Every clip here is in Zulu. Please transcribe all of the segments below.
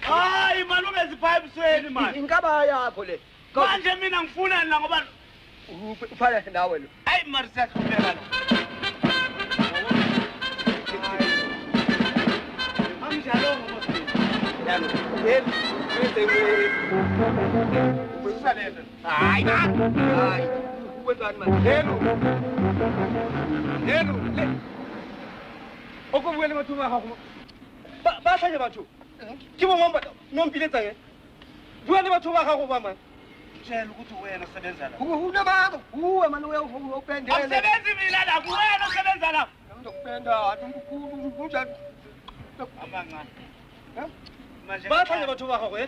Hayi malume ziphayibusweni manje. Ingaba yakho le. Manje mina ngifuna la ngoba ufana nawe lo. Hayi Marisa khuleka la. Anjalo ngoba yalo. Hayi. Hayi. Ukwenzani manje? Yelo. Okuvuyela mathuba akho. Basanye bathu. Kibo ngomba nompileza ke. Vuya le batho ba gago ba man. Tshela ukuthi wena sebenza la. Una babo. Uwe man uyopendela. Awusebenzi mina la, wena usebenza la. Ngizokupenda athumkhulu kunjani? Amancane. Manje basanye batho ba gago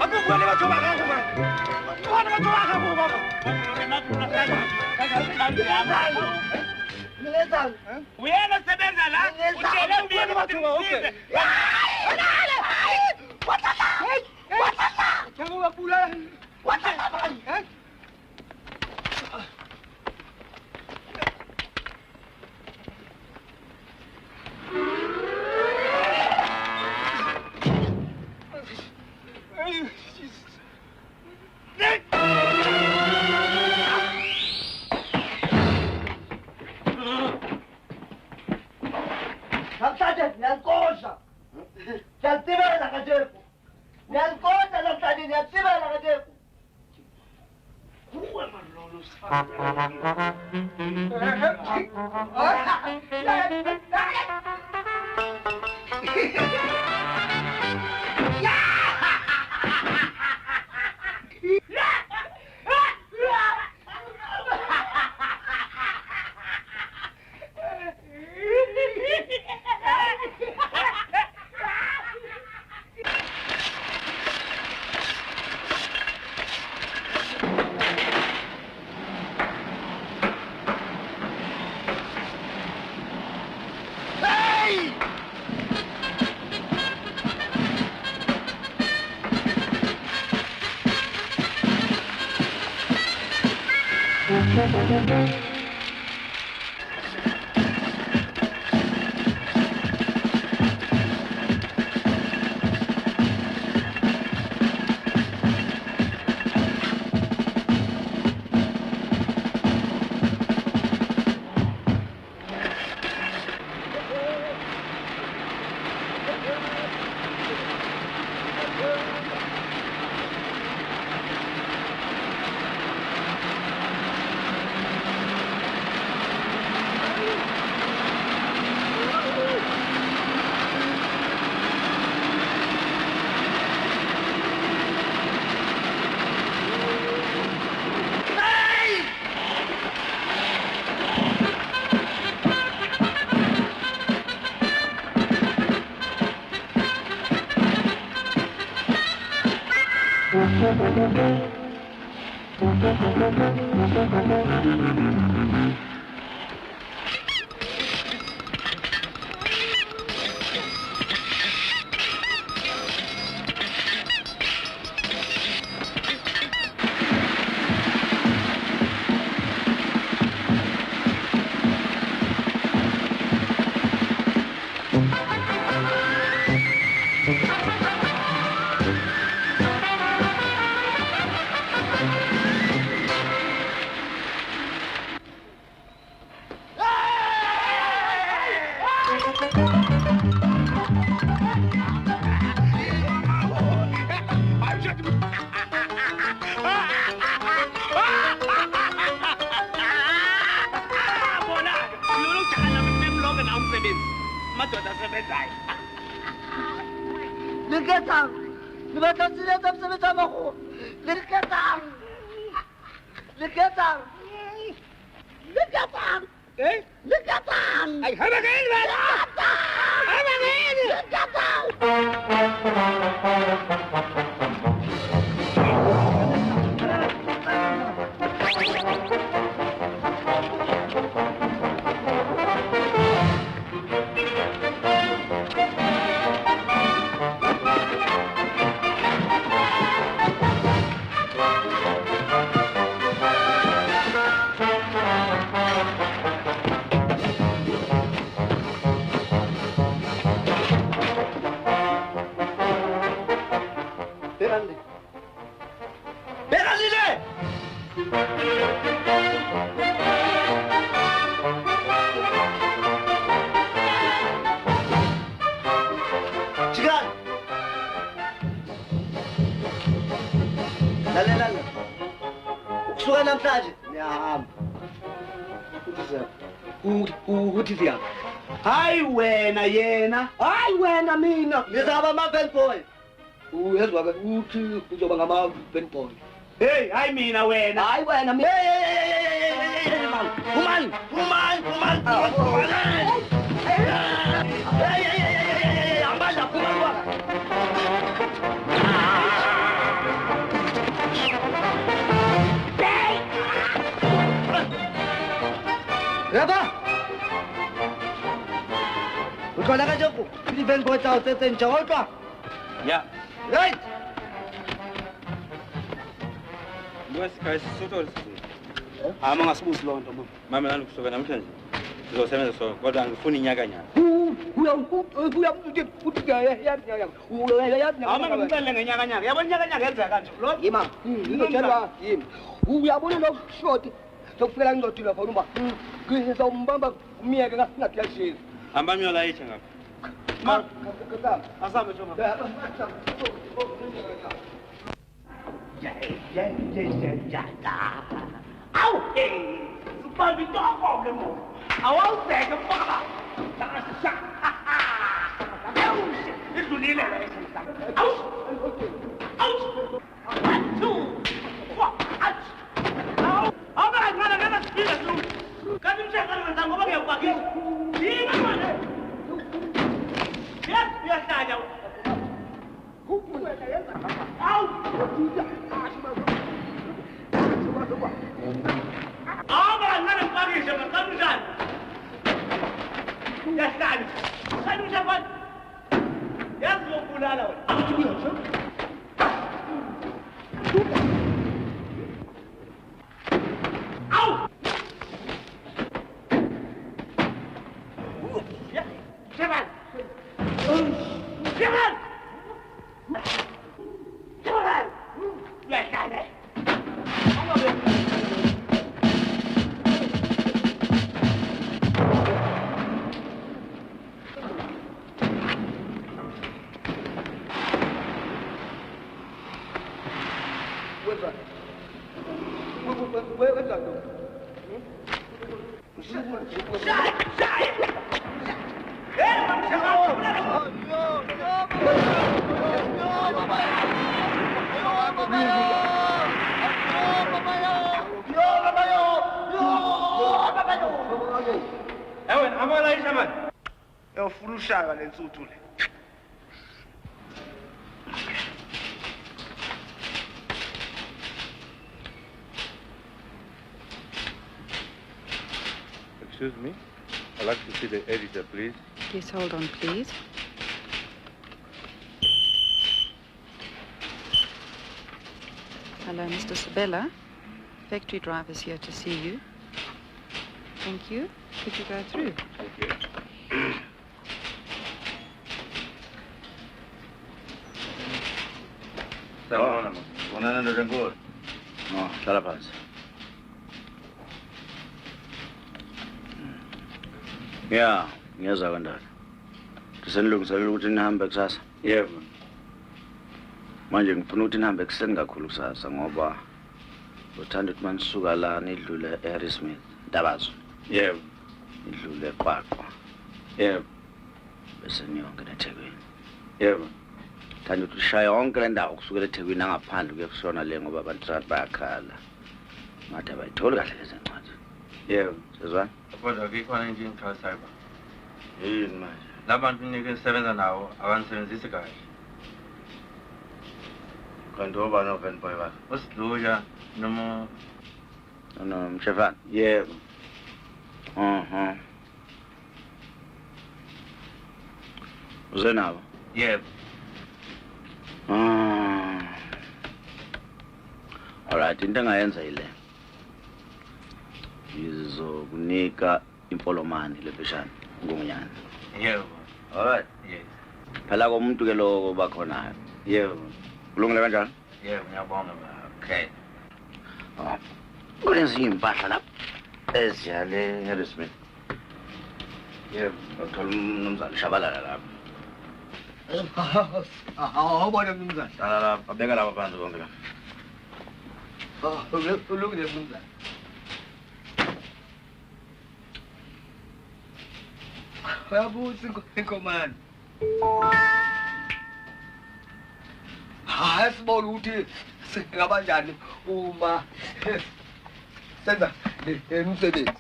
Akubona batho ba gago man. Bona batho ba gago baba. Wena sebenza la, utshela mina ukuthi ngisize. Likatang! Lumatang sila sa sama ko! Likatang! Likatang! Likatang! Eh? Likatang! Ay, hamagin ba? Likatang! Hamagin! Likatang! Berandi. Berandi deh! Cigan! Lala. Uksukan ng plaje. Niyaham. Ukuthi siya. Hayi wena yena. Hayi wena mina. Ngizaba ama-band boy. Uyezwa-ke uthi uzoba ngama-band boy. Hey, hayi mina wena. Hayi wena mina. Hey, man. Uman. Hey, ambala, kumalwa. Raba! Ukhona ka joku. Philippine boy tao teten chawalka. Ya, Right. bukan sekali sesuatu. Ama ngasibusi lonto mama. Mama nani kusoka namhlanje. Sizosebenza so kodwa angifuni inyakanyaka. Ama ngimcela ngenyakanyaka. Yabona inyakanyaka yenza kanje. Lo Yima, ngizotshela yimi. Uyabona lo short sokufikela ngizodila khona uba ngizombamba umiyeke ngasingathi yashila. Hamba miyolayisha ngapha. ma asambe choma. Au! Subambi toko ke mo. Awau seke baba. Sa. Au! Idlulile le. Au! Au! 1 2 3 Au! Awubala ngana ngana sipila lu. Kanti mshaka wenza ngoba ngiyakubakisa. Yini manje? Yahlanya. Au! Awubala ngana ngibakise kanjani? Yahlanya. Kanti mshaka yazi lokubulala wena. Au! wena amalayisha manje uyofuna ushaka lensuthu le Excuse me. I'd like to see the editor, please. Please hold on, please. Hello, Mr. Sabella. Factory driver's here to see you. Thank you. Could you go through? Thank you. Sawubona, bonana ndoda enkulu. No, hlala phansi. Ya, ngiyeza kanjani. Ndisenilungiselela ukuthi nihambe kusasa. Yebo. Manje ngifuna ukuthi nihambe ekuseni kakhulu kusasa ngoba uthanda ukuthi manisuka la nidlule eHarrismith, Ndabazo. Yebo. Nidlule eQwaqwa. Yebo. Bese niyongena eThekwini. Yebo. Thanda ukuthi ushaya yonke le ndawo kusukela eThekwini angaphandle kuye kusona le ngoba abantu bayakhala. Made abayitholi kahle lezi ncwadi. Yebo, sezwana. Kodwa kukhona into engikhasayo. Yini manje? Labantu nike nisebenza nawo abanisebenzisi kahle. Kanti obani oven boy bakhe? Usidluya noma No, mshefana. Yebo. Uze nabo? yebo. Alright, into engayenza yile. Ngizokunika impolomani lepeshana ngomnyana. Yebo. Alright. Yes. Phela komuntu ke lo bakhonayo. Yebo. Kulungile kanjani? Yebo, ngiyabonga ba. Okay. Kulezinye impahla lapha eziyale eHarrismith. Yebo, uthola umnumzane Shabalala lapha. Awubona mnumzane. Hlala lapha, abeka lapha phansi konke la. Ulungile mnumzane. Uyabuza inkomani. Hayi sibona ukuthi singaba njani uma senza umsebenzi.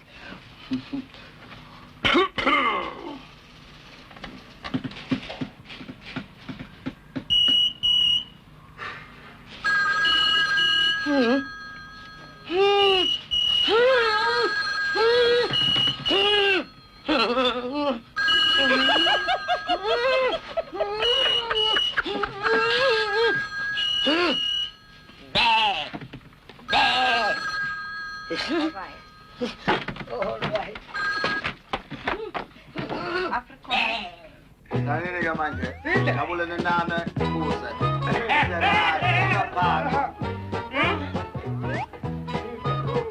All right. Nanini ke manje? Ngabulene nami uze.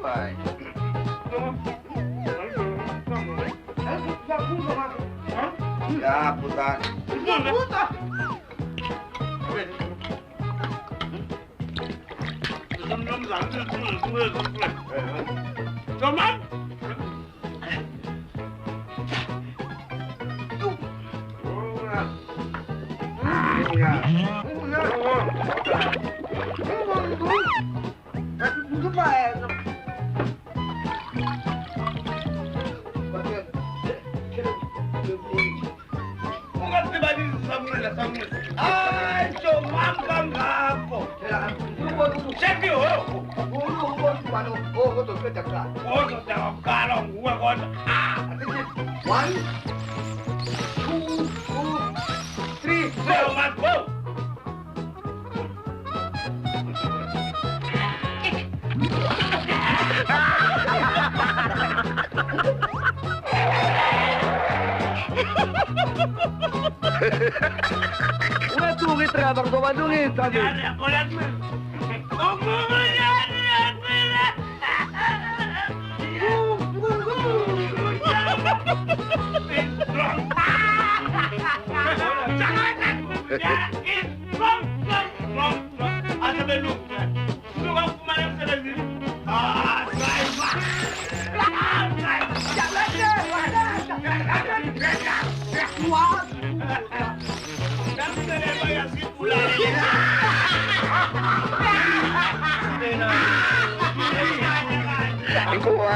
Right. Ya, puta. Una tuguitra, per come tuguitra. Jangan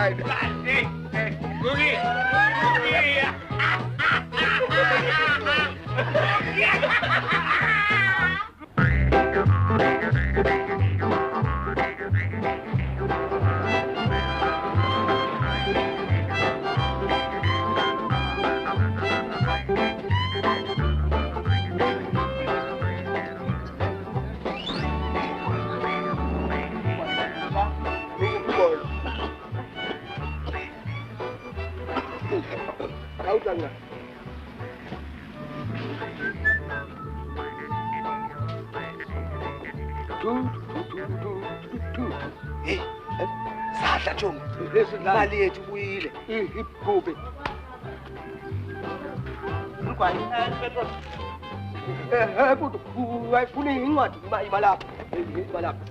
Right. Kau jangan. Hey, sadla Jongo. Imali yethu buyile. Iphuphe. Ngwani petrol. Kudu kuni incwadi ibalapha. Ibalapha.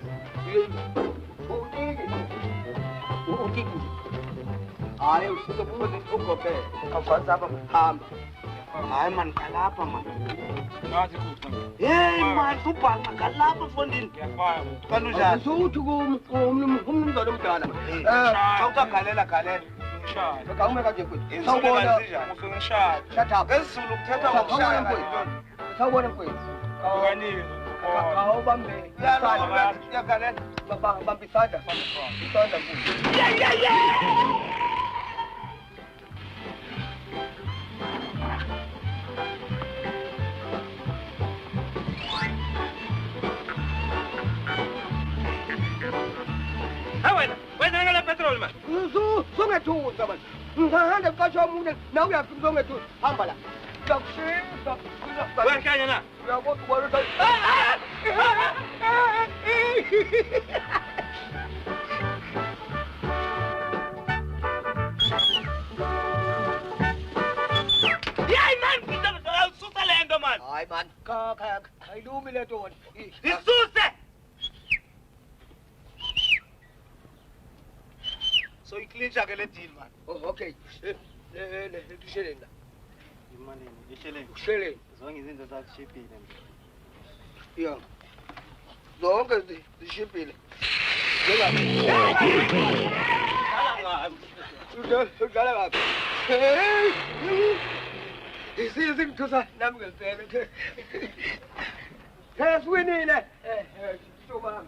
Utiki. Hayi usizobuza ugobe. Kafanza apha Hamba. Hayi man kalapha man. Ngathi kuthi. Hey man ubhanqa kalapha mfondini. Ngiyafaya. Kanunjani? Usuthi umnumzana omdala. Awutagalela galela. Ngishaya. Kawume kanje mfowethu. Sawubona. Usuke ngishaya. Shut up. Esizulu kuthetha ngokushaya ngantoni. Sawubona mfowethu. Ukanile. Kawubambe. Yagalela. Bamba isandla. Isandla mfowethu. Wena ngala petrol man. Sungethuza man. Ngihamba qasha umuntu na uyafika sungethuza. Hamba la. Ngakushisa. Wakhanya na. Uyabona ubona ukuthi Yay man, ngisusa lento man. hayi man. Ayilumi le nto wona. Isuse. So iklincha ke le deal man. Oh okay. Le tusheleni la. Imali isheleni. Kusheleni. Zonke izinto zakushipile. Yeah. Zonke zishipile. Udala ngaphi? Isizingithusa nami ngempela. Siwinile. Sobami.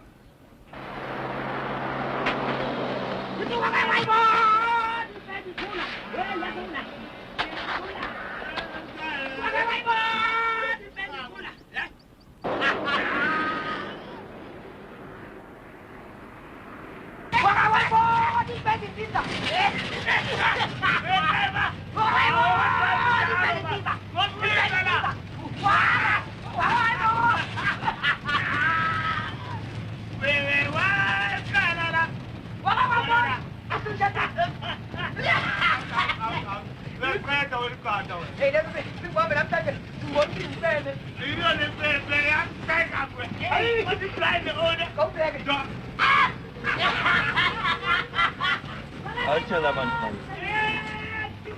Hey, let me see what I'm talking. What is that? You don't play. I'm back up. Hey, what is flying the order? Go back. Ayitshela abantu.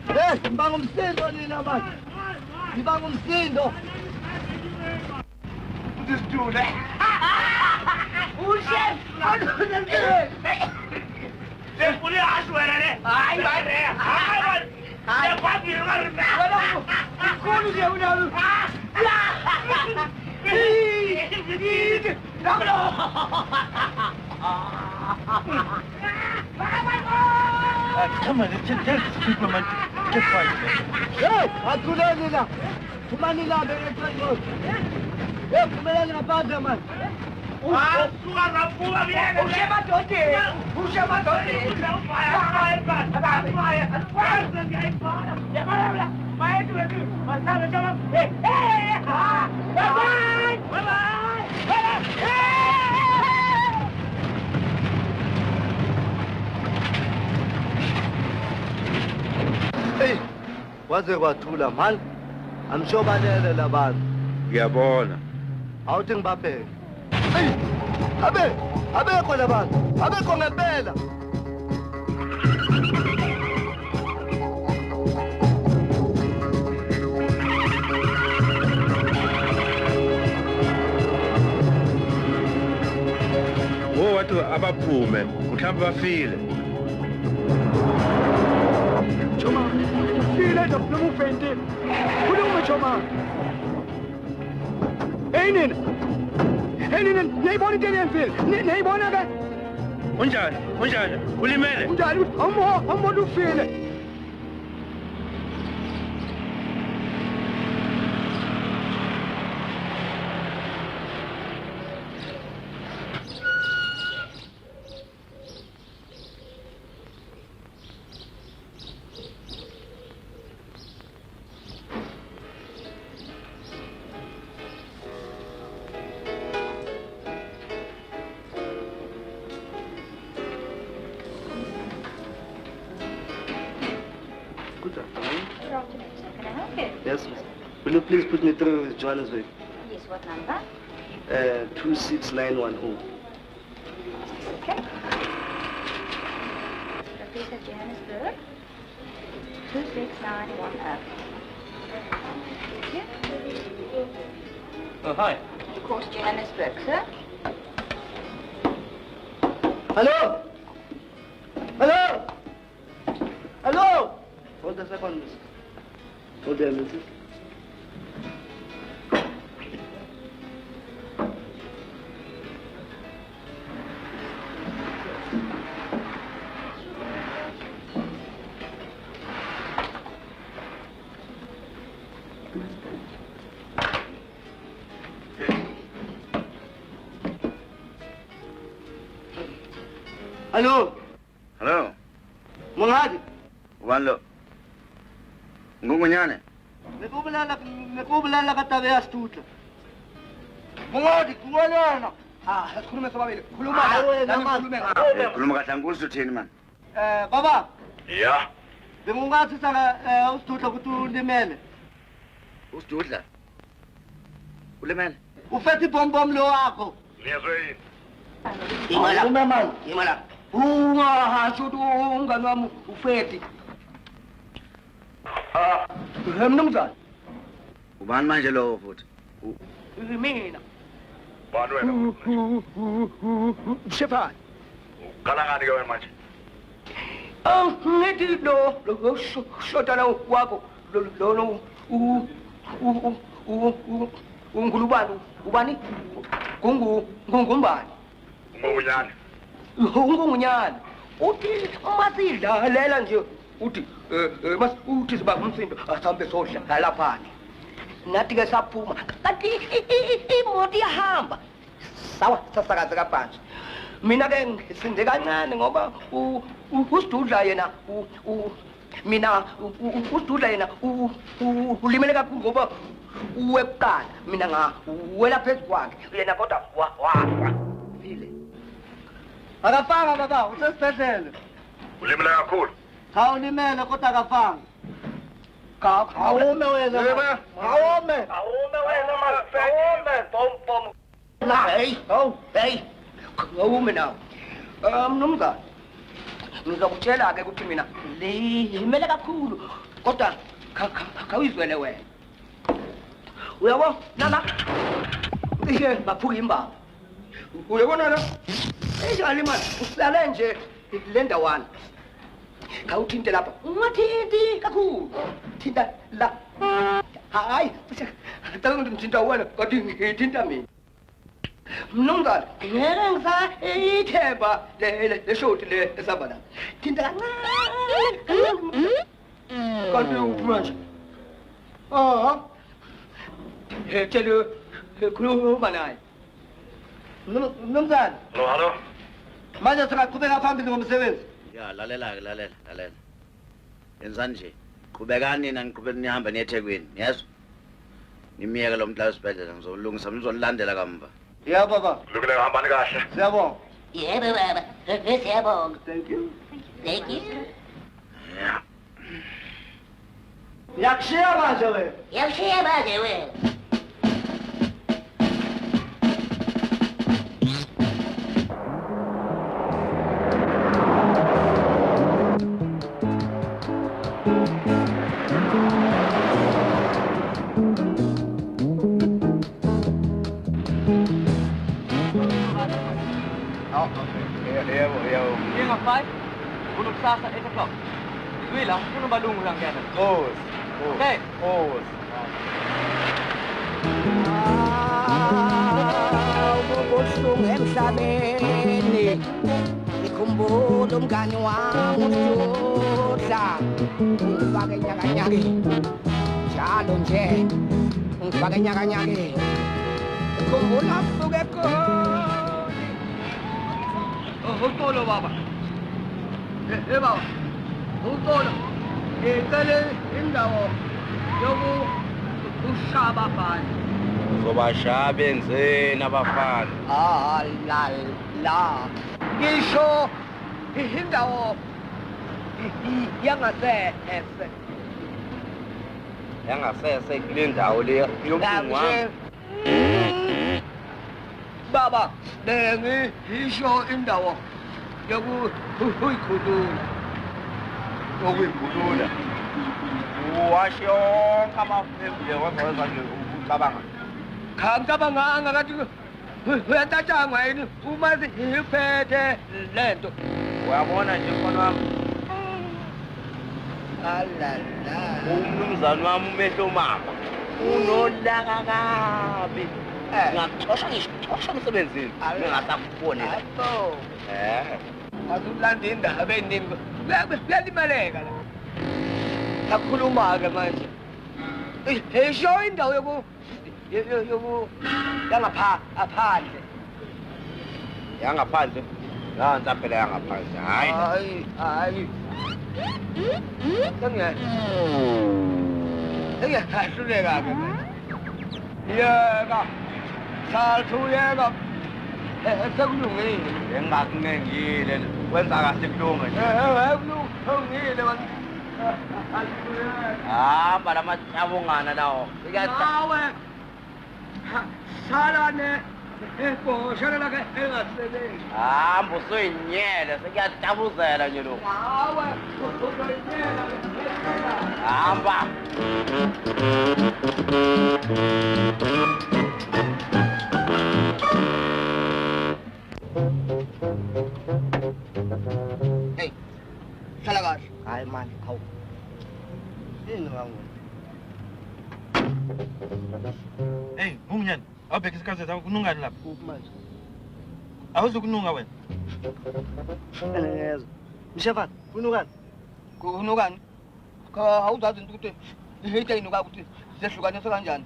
Hey, ngibanga umsindo nina manje. Ngibanga umsindo. Just do that. Ushef, Puli aswera ne. Ay, Ay. Ya papi ngarna. Kulu dia udah. Come on, tell these people, man, get quiet. Hey, aku dah ni lah. Cuma ni lah beres. Hey, kembali nak apa man? Suara pula dia. Usha matote. Hey, waze kwathula man. Amshobalele labantu. Ngiyabona. Awuthi ngibabheke. Hey, abekho labantu. Abekho ngempela. Wo wathi abaphume, mhlawumbe bafile. Umthetho nomuventi. Khuluma Choma. Hey nina. Niyayibona into eniyenzile. Niyayibona ke? Unjani? Ulimele? Unjani? Awumbona ufile. Yes, miss. Will you please put me through with Johannesburg? Yes, what number? 26910. Okay. Professor Johannesburg, 26910. Thank you. Oh, hi. Of course, Johannesburg, sir. Hello? Hello? Hello? Hold a second, miss. Hold there, missus. Hello? Hello? Mungadi? Ubani lo? Ngungonyane? Nekubulala katabe yasitutla. Mungadi, kuwalana. Khuluma sobabili. Khuluma. Khuluma kahle angikuzwa uthini man. Baba, Yeah. bengungathi saka usitutla ukuthi ulimele. Usidudla? Ulimele? Ufethe ibhombom lo wakho. Ngiyezwe yini? Imala. Ungahashi ukuthi umngani wami ufeti. Mnumzane. Ubani manje lowo futhi? Mina. Bani wena? Shepherd. Ukhala ngani ke wena manje? Ngithi lo shotana wakho lo ungulubani ubani? Ngumbani? Ngumunyane. Ungunyana. Uthi masidlalela nje uthi uthi siba umsindo asambe sodla lapha. Nathi ke saphuma. Kanti imoto iyahamba. Sawa sasakaza kaphansi. Mina ke ngisinde kancane ngoba usidudla yena mina usidudla yena ulimele kakhulu ngoba uwekuqala mina wela phezu kwakhe yena kodwa wafa. Vile. Akafanga baba, usesibhedlela. Ulimele kakhulu. Cha ulimele kodwa akafanga. Awume wena. Awume. Awume wena masifeke. Bom. Hey. Hey. Awume nawo. Mnumzane. Ngizokutshela ke ukuthi mina limele kakhulu kodwa khawizwele wena. Uyabo nana. Ihe baphuka imbaba. Uyabona la? Enjani manje? Uhlale nje le ndawana. Khawuthinte lapha. Ungathinti kakhulu. Thinta la. Hayi. Ngicela ukuthi ngithinta wena kodwa ngithinta mina. Mnumzane, ngeke ngisayithemba le shoti le esaba la. Thinta kancane. Kanti manje. Tshelo khuluma naye. Mnumzane, Hello. manje singaqhubeka phambili ngomsebenzi. Ya lalela. Yenzani nje? Qhubekani nina niqhubeke nihambe niye eThekwini, yezwa? Nimiyeke lo mntla esibhedlela ngizolungisa nizonilandela kamva. Yeah baba. Kulungile hambani kahle. Siyabonga. Yebo baba. Siyabonga. Thank you. Thank you. Yeah. Yakushiya manje wena. Yakushiya manje wena. Inga 5, kunokusasa 8 o'clock. Wila, ano ba lungulang yan? Hey. Ubusong emhlabeni ikhumbula umngani wami uSusa ungifake nyakanyaki njalo nje ungifake nyakanyaki ikhumbula msuke ekhoni uxolo baba baba uxolo ngicele indawo yokushaba abafana Zobashaya benzeni abafana. La. Ngisho indawo yangasese. Yangasese kule ndawo le yomphungu wami. Baba, ngisho indawo yokuyikhulula. Okuyikhulula. Washo yonke amafembu wazenza nje ucabanga. Ngicabanga ngathi uyatatshangwa yini uma siphethe lento. Uyabona nje mfana wami. Alala. Umnumzane wami umehlo mama. Unolaka kabi. Ngakuxosha ngisho emsebenzini. Ngingasakuboni la. Hayibo. Asulanda indaba eningi. Kuyalimaleka la. Sakhuluma-ke manje. Esho indawo yangaphandle. Yangaphandle. Nansi phela yangaphandle. Hayi. Engiyahluleka-ke manje. Yeka. Sathuyeka. Sekulungile. Engakunengile. Wenza kahle kulunga nje. Kulungile manje. Hamba lamathabungana lawo. Nawe. Salane. Shana la engasebenzi. Hamba usuyinyele sekuyatabuzela nje lo. Nawe. Uzoyinyela. Hamba. Hey. Hlala kahle. Hayi mani, hawu. Yini ngangona? Hey, umnyana, awubheka isikhathi sakho kunungani lapha? Kuphi manje? Awuzukununga wena. Ngiyezwa. Mshefana, kunukani? Kunukani? Awuzazi ukuthi ihate inuka ukuthi zehlukanise kanjani.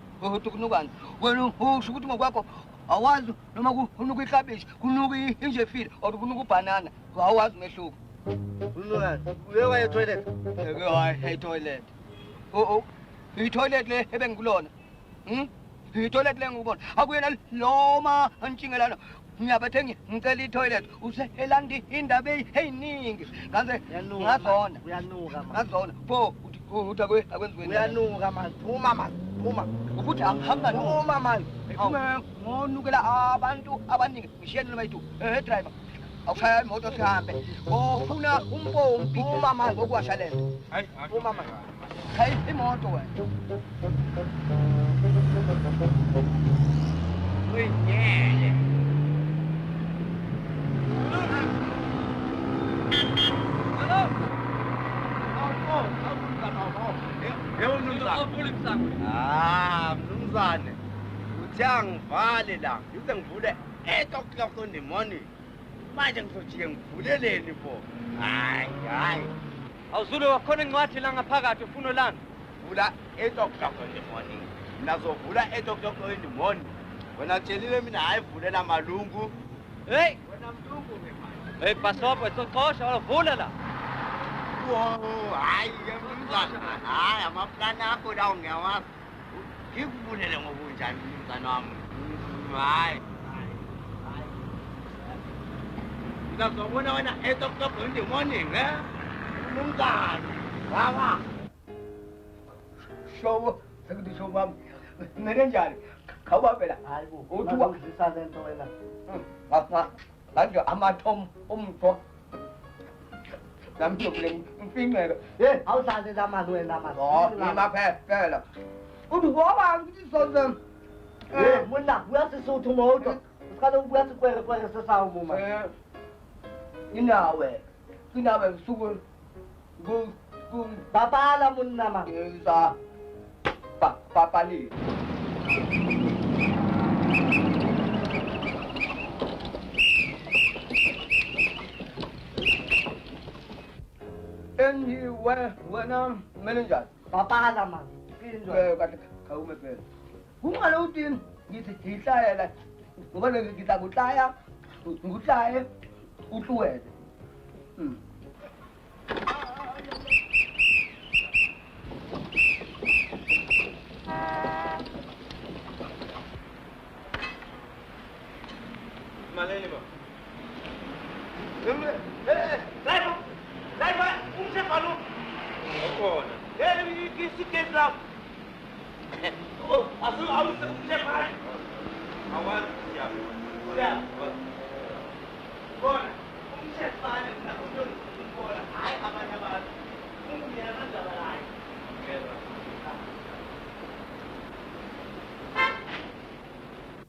Kunukani? Wena usho ukuthi ngokwakho awazi noma kunuka iklabishi, kunuka injefile, or kunuka ubanana. Awazi umehluko. Kunukani? Uye waye toilet? Hayi toilet. I-toilet le ebengikulona. I-toilet le ngikubona. Akuyena loma antshingelana. Ngiyabethe ngicela i-toilet. Uselanda indaba eziningi. Ngaze ngazona. Uyanuka manje. Ngazona. Pho uthi akwenziweni. Uyanuka manje. Phuma manje. Phuma. Ukuthi angihamba Phuma manje. ngonukela abantu abaningi. Ngishiyeni noma yithi driver. Awushaya imoto sihambe. Ufuna umpompi. Phuma manje. Ngokuwasha lento. Hayi, Phuma manje. Hayi imoto wena. Uyinyele. Yebo mnumzane. Uthi angivale la. Ngize ngivule 8 o'clock in the morning. Manje ngizojike ngivuleleni bo. Hayi. Awuzulu wakhona incwadi la ngaphakathi ufuna lana. Vula 8 o'clock in the morning. Nazovula 8 o'clock in the morning. Wena tshelile mina hayi vulela malungu. Hey, Wena mlungu ke manje. hey pasopo soqosha vula la. Hayi mnumzane. Hayi amaplani akho lawo ngiyawazi. Ngikuvulele ngokunjani mnumzane wami. Hayi. Ngizobona wena 8 o'clock in the morning, mnumzane. Baba. Showo, sekuthi showo wami. Ngene njani? Khawuba phela. Hayibo. Uthi wa Uzisa lento wena. Manje amathomo omtho. Namhlobule mfingelo. Hey, awusaze lamani wena manje. Ngima phela. Uthi ngoba ngithi sonke. Eh, monna, uyasisuthu moto. Usikade ubuya sikwere sesawu muma. Inawe. Inawe suku kung Papaalam mo naman. sa papali. Anyway, when manager, Papaalam man. kau mepel. Kung ano din, kita ya, kung ano kita gutaya, utuwed. Malele ba? Laiba, umchef alo. Ukhona. Isiketi lapho. Awu umchef hayi. Awazi Ya. Bona, umchef bani na bona. Hayi abanye abantu. Ungiyana ndaba hayi.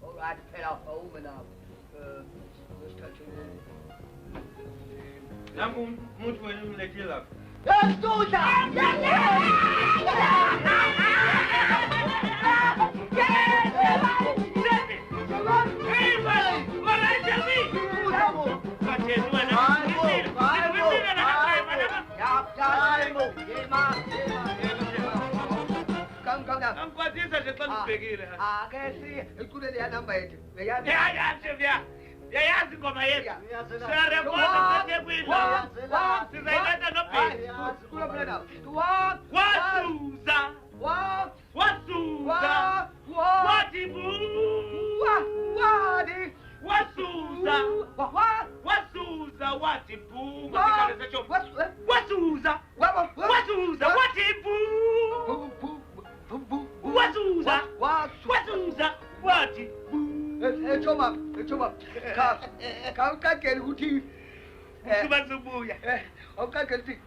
Alright, fell off over now. Just touching Nangu umuntu wena umlethile lapha. Angikwazisa nje xa nibhekile. Yayazi ingoma yethu. Siyarekhoda seThekwini. Sizayileta nobheki. Wasuza. Wathi buu. Wasuza wathi buu. Wasuza wathi buu. Wasuza wathi buu. Echoma. Kawukakeli ukuthi Sibazubuya. awukakeli ukuthi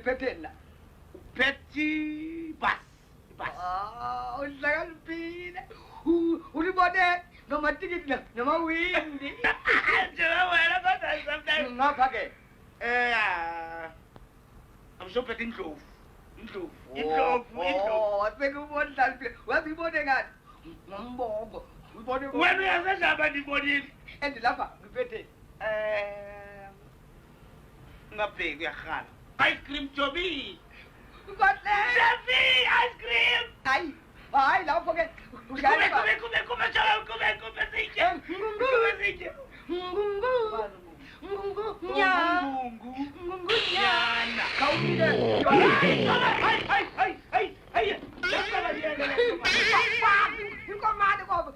phethela. Pethi bus. Udlakaliphile. Ulibone nomatikiti nomawindi. Njengoba wena kodwa sometimes. Ngapha ke. Amshophethe indlovu. Wasibekubona dlalile. Wasibone ngani? Ngombongo. Ubone Wena uyasezaba ndibonile. lapha ngiphethe. Ngabheki uyakhala. Ice cream Jobi. Kodle. Jobi ice cream. Hayi lapho ke. Kume sitye. Nyana. Kawukile. Hayi. Inkomane ngoba.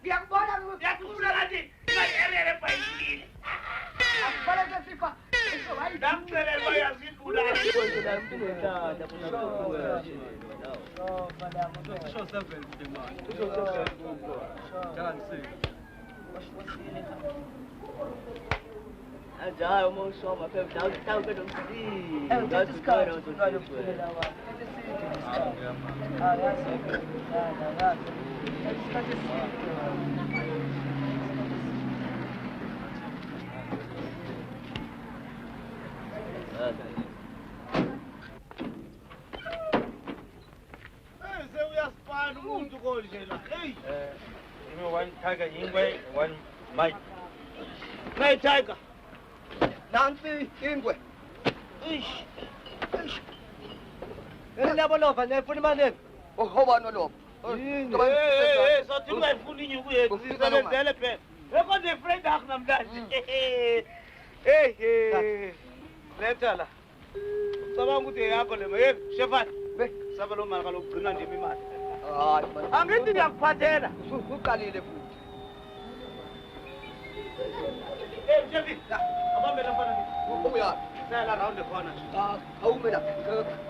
Ngiyakubona Yakusula kanti. Ngayerele phayile. akubona sesifa. Namcelela bayazifuna. Ajayo mo soma pe tahu ke dong sini. Dah suka dong Sewuyaspana umuntu konje la. Hey. One tiger ingwe, one mic. Hey tiger. Nansi ingwe. Ngiyabolova nefuna imali. Uhobana lo. Sothi ungayifuni inyuku yethu sisebenzele phela. Rekonde friend akho namhlanje. Hey. Letha la. Ucabanga ukuthi yakho le hey Shefani. Saba lo mali kalokugcina ndimi imali. Hayi man. Angithi ngiyakuphathela. Uqalile futhi. Hey Shefi. Abambela mfana ngi. Ubuya. Sala round the corner. Awumela.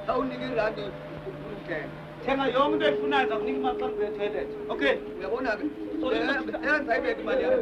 Awuniki irandi ukuthenga. Thenga yonke into oyifunayo zakunika imali xa ngibuye toilet. Okay. Uyabona ke. Yenza ibeke imali yakho.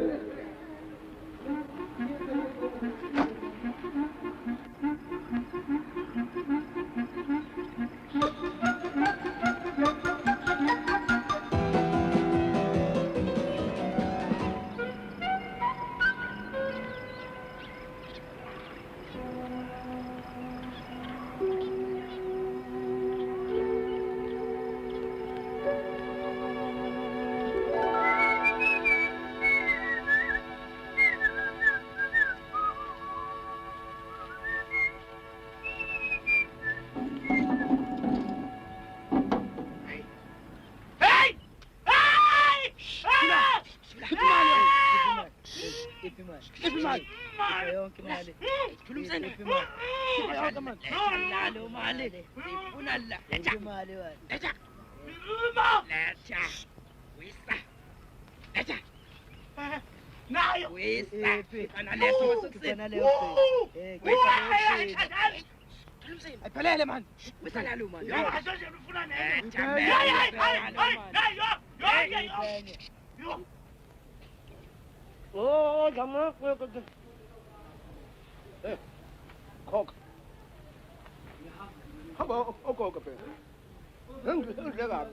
Khipha imali. Yonke imali. Khulumisene. Khipha imali. Ayaka manje. Nalo mali. Sifuna la. Letha imali wena. Letha. Letha. Wisa. Letha. Nayo. Wisa. Analeso Khipha leyo. Khulumisene. Ayiphelele man. Wisa nalo man. Asoshe ufuna nini? Yo. Oh, jama. Khokha. Hamba okhokha phela. Ngidleka.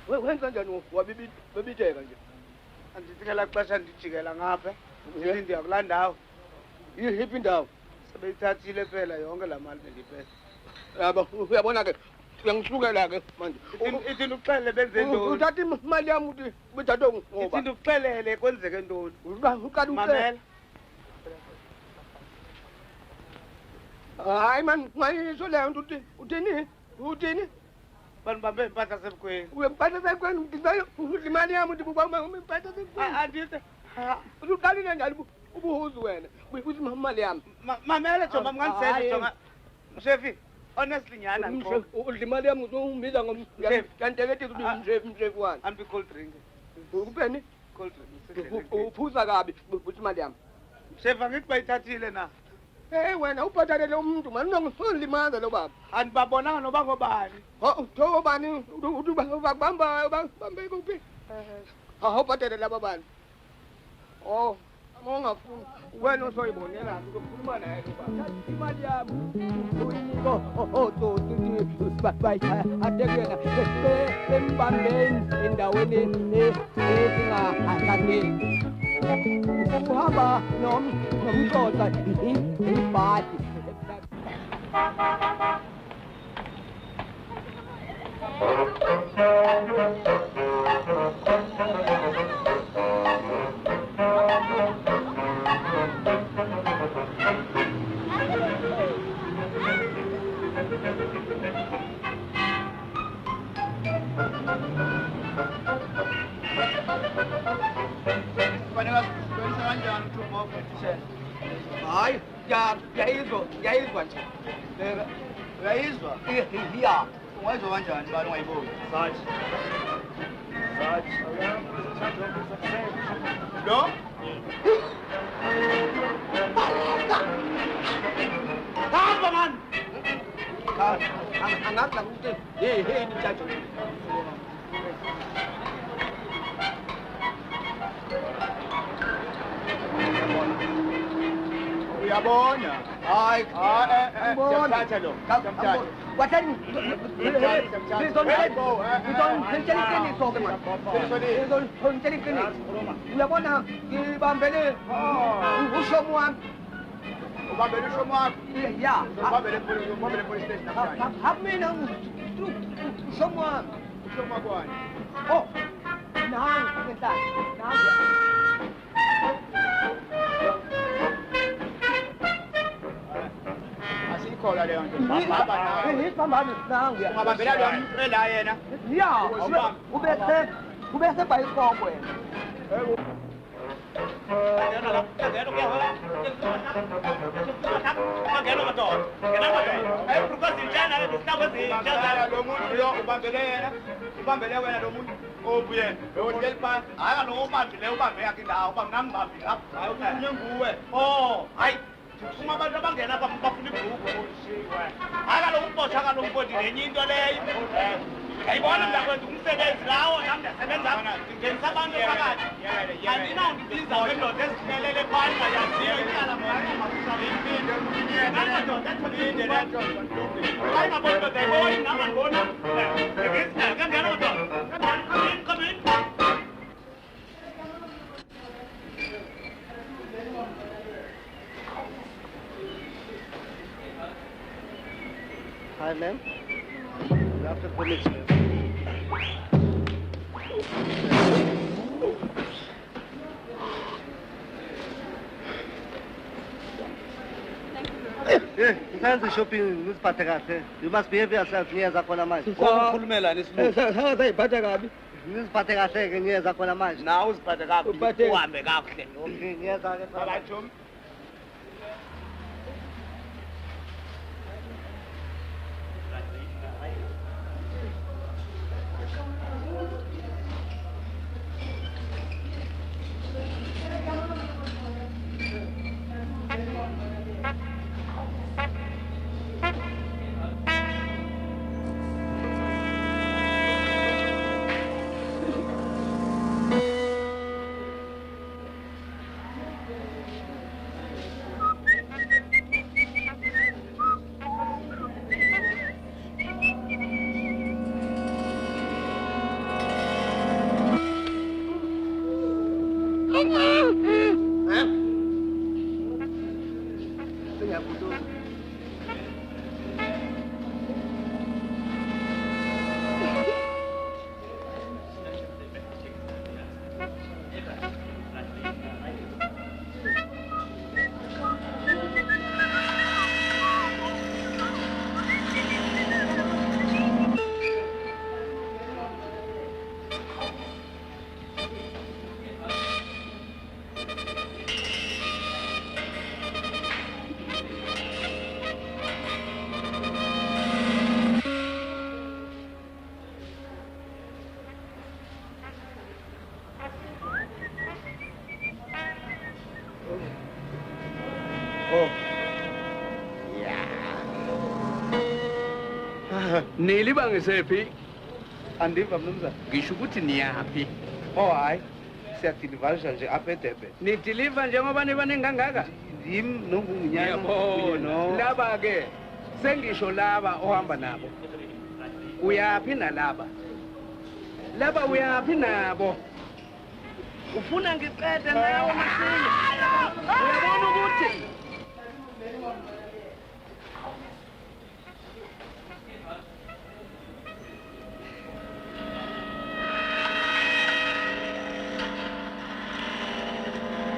Wenza njani wabibiteka nje? Andithikela xesha ndijikela ngapha. Ndiya kulaa ndawo. Yiphi indawo? Sebeyithathile phela yonke laa mali bendiphethe. Yabo, uyabona ke. Uyangisukela ke manje. Ithi uxelele benze ntoni? Uthatha imali yami uthi bethathe ngoba. Ithi uxelele kwenzeke ntoni? Uqala Mamela. Hayi man, ngayisho leyo nto uthini? Uthini? Bantu bambe impahla sebukhweni. Uyemphatha sekweni ngidlayo imali yami uthi ubamba imphatha sekweni. Andithi. Uqalile njalo ubuhuzi wena. Uthi imali yami. Mamela Joma mnganisele Joma. Shefi, honestly nyana ngikho. Udla imali yami uzombiza nganteketisa uthi mshefu wani. Ambi cold drink. Kupeni? Cold drink. Uphuza kabi uthi imali yami. Shefa ngithi bayithathile na. Hey wena ubhatalele umuntu mani ungilimaza lo baba. Andibabonanga noba ngobani. Utho bani uthi bakubamba bambe kuphi? Awubhatalele laba bantu. Oh, ungafuni wena usoyibonela ukukhuluma naye lo baba. Imali yami. Atekena bembambeni endaweni esingahahlangeni. Uhamba nomxoxa ibhadi. Hayi, yayizwa nje. Uyayizwa? Ya, ungayizwa kanjani bani ungayiboni? Lo? Hamba man. Angazi ukuthi hey mthathu. Uyabona? Hayi, Siyamthatha lo. Siyamthatha. Wathani? Uyabona ngibambele ushomo wami. Ubambele ushomo wakho? Ya. Ubambele police station namhlanje. Hamina ushomo wami. Ushomo kwani? Oh. Nangu ngehlala. Nangu. Asikhola leyo nto. Baba nawe. Bamba nangu. Ungabambela lo mfela yena. Ya, ubese bhayisikobho wena. Lo muntu lo ubambele yena. Ubambele wena lo muntu. Obuye. Hotel pa. Hayi kaloku ubambile ubambe yakhe indawo. Uba mna ngibambile apha. Hayi ukunye nguwe. Oh, hayi. Uma abantu abangena apha bafuna ibhuku. Hayi kaloku umbotha kaloku ubodi nenye into leyo. Yayibona mntakwethu umsebenzi lawo nam ndiyasebenza ndingenisa abantu phakathi andinawundibiza ngendoda ezimelele phani ngayaziyo ityala maamadoda ethobinde le nto xa ingaboni ndoda ayiboni nam andibona kangena madoda come in. Hi ma'am. After police, ma'am. Fancy shopping ngiziphathe kahle. You must behave yourself ngiyeza khona manje. Ukukhulumela nesibungu. Sayiphatha kabi. Ngiziphathe kahle-ke ngiyeza khona manje. Nawe uziphathe kakuhle, Uphathe- uhambe kakuhle. Okay, ngiyeza-ke. Alright, Tom. Nilibangisephi? Andiva mnumzane. Ngisho ukuthi niyaphi? Oh hayi. Siyadilivalisha nje apha eDurban. Nidiliva njengoba nibaningi kangaka? Yimi noNgungunyana. Yabona. Laba-ke, sengisho laba ohamba nabo. Uyaphi nalaba? Laba uyaphi nabo? Ufuna ngiqede nawe masinya? Uyabona ukuthi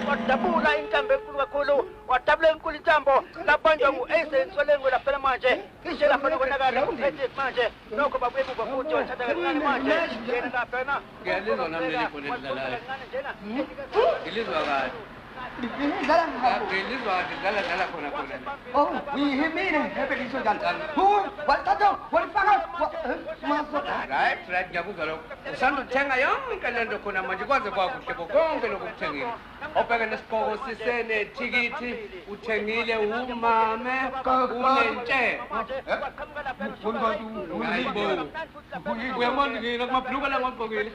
wadabula intambo enkulu kakhulu, wadabula enkulu intambo, labanjwa ngu-Ace Nsolengwe laphela manje, kishe laphela konakala, ethi manje, nokho babuye emuva futhi wathatha kancane manje, yena laphena. ngiyalizwa nami leli khona elidlalayo. Ngilizwa kahle. Ngilizwa kahle dlala khona khona. Oh, uyihimile hebe lisho njani? Wathatha walifaka Right, ngiyakuzwa lokho. Usanda uthenga yonke lento khona manje kwaze kwakuhle konke lokhu kuthengile. Obheke nesigqoko sisenethikithi, uthengile umame, unentshe. Hayibo. Uyabona ngina kumabhuluka la ngigqokile.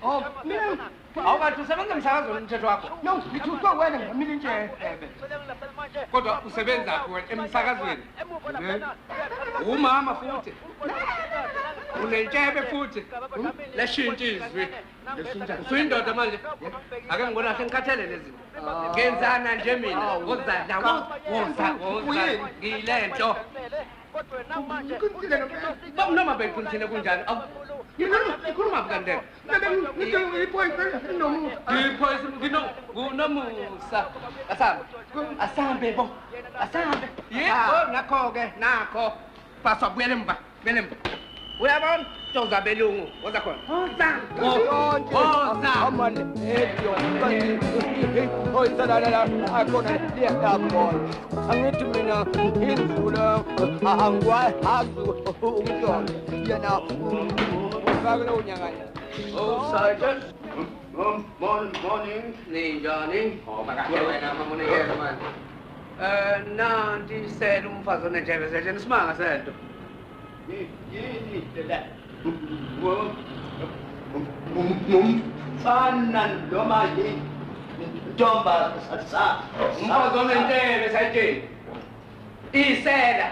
Oh, mina Awukathi usebenza emsakazweni umthetho wakho. no, ngithuswe wena ngamile nje hebe. Kodwa usebenza wena emsakazweni. Umama futhi. Unentshebe futhi. Leshintsha izwi. Usuyindoda manje. Ake ngibona kahle ngikhathele lezi. Ngenzana nje mina. Wozadla woza. Ngilento. Noma beyiqinisile kunjani? Ngikhuluma kandeke. Nginomusa. Asambe bo. Asambe. Yebo nakho-ke nakho. Paswa buyele emva. Buyele emva. Uyabona? Joza belungu. Woza khona. Woza. Amane edio kanti oyisala akona liyakabona. Angithi mina indlula angwazi ukuthola. Yena ufakele unyanganya. Oh, Sergeant. Morning. Ninjani? Oh, makahle wena mamunikele manje. Nanti sele umfazi onentshebe seje nisimanga sento. Yini la? Umfana noma yini? Ntomba sa. Umfazi onentshebe sayitsheni. Isela.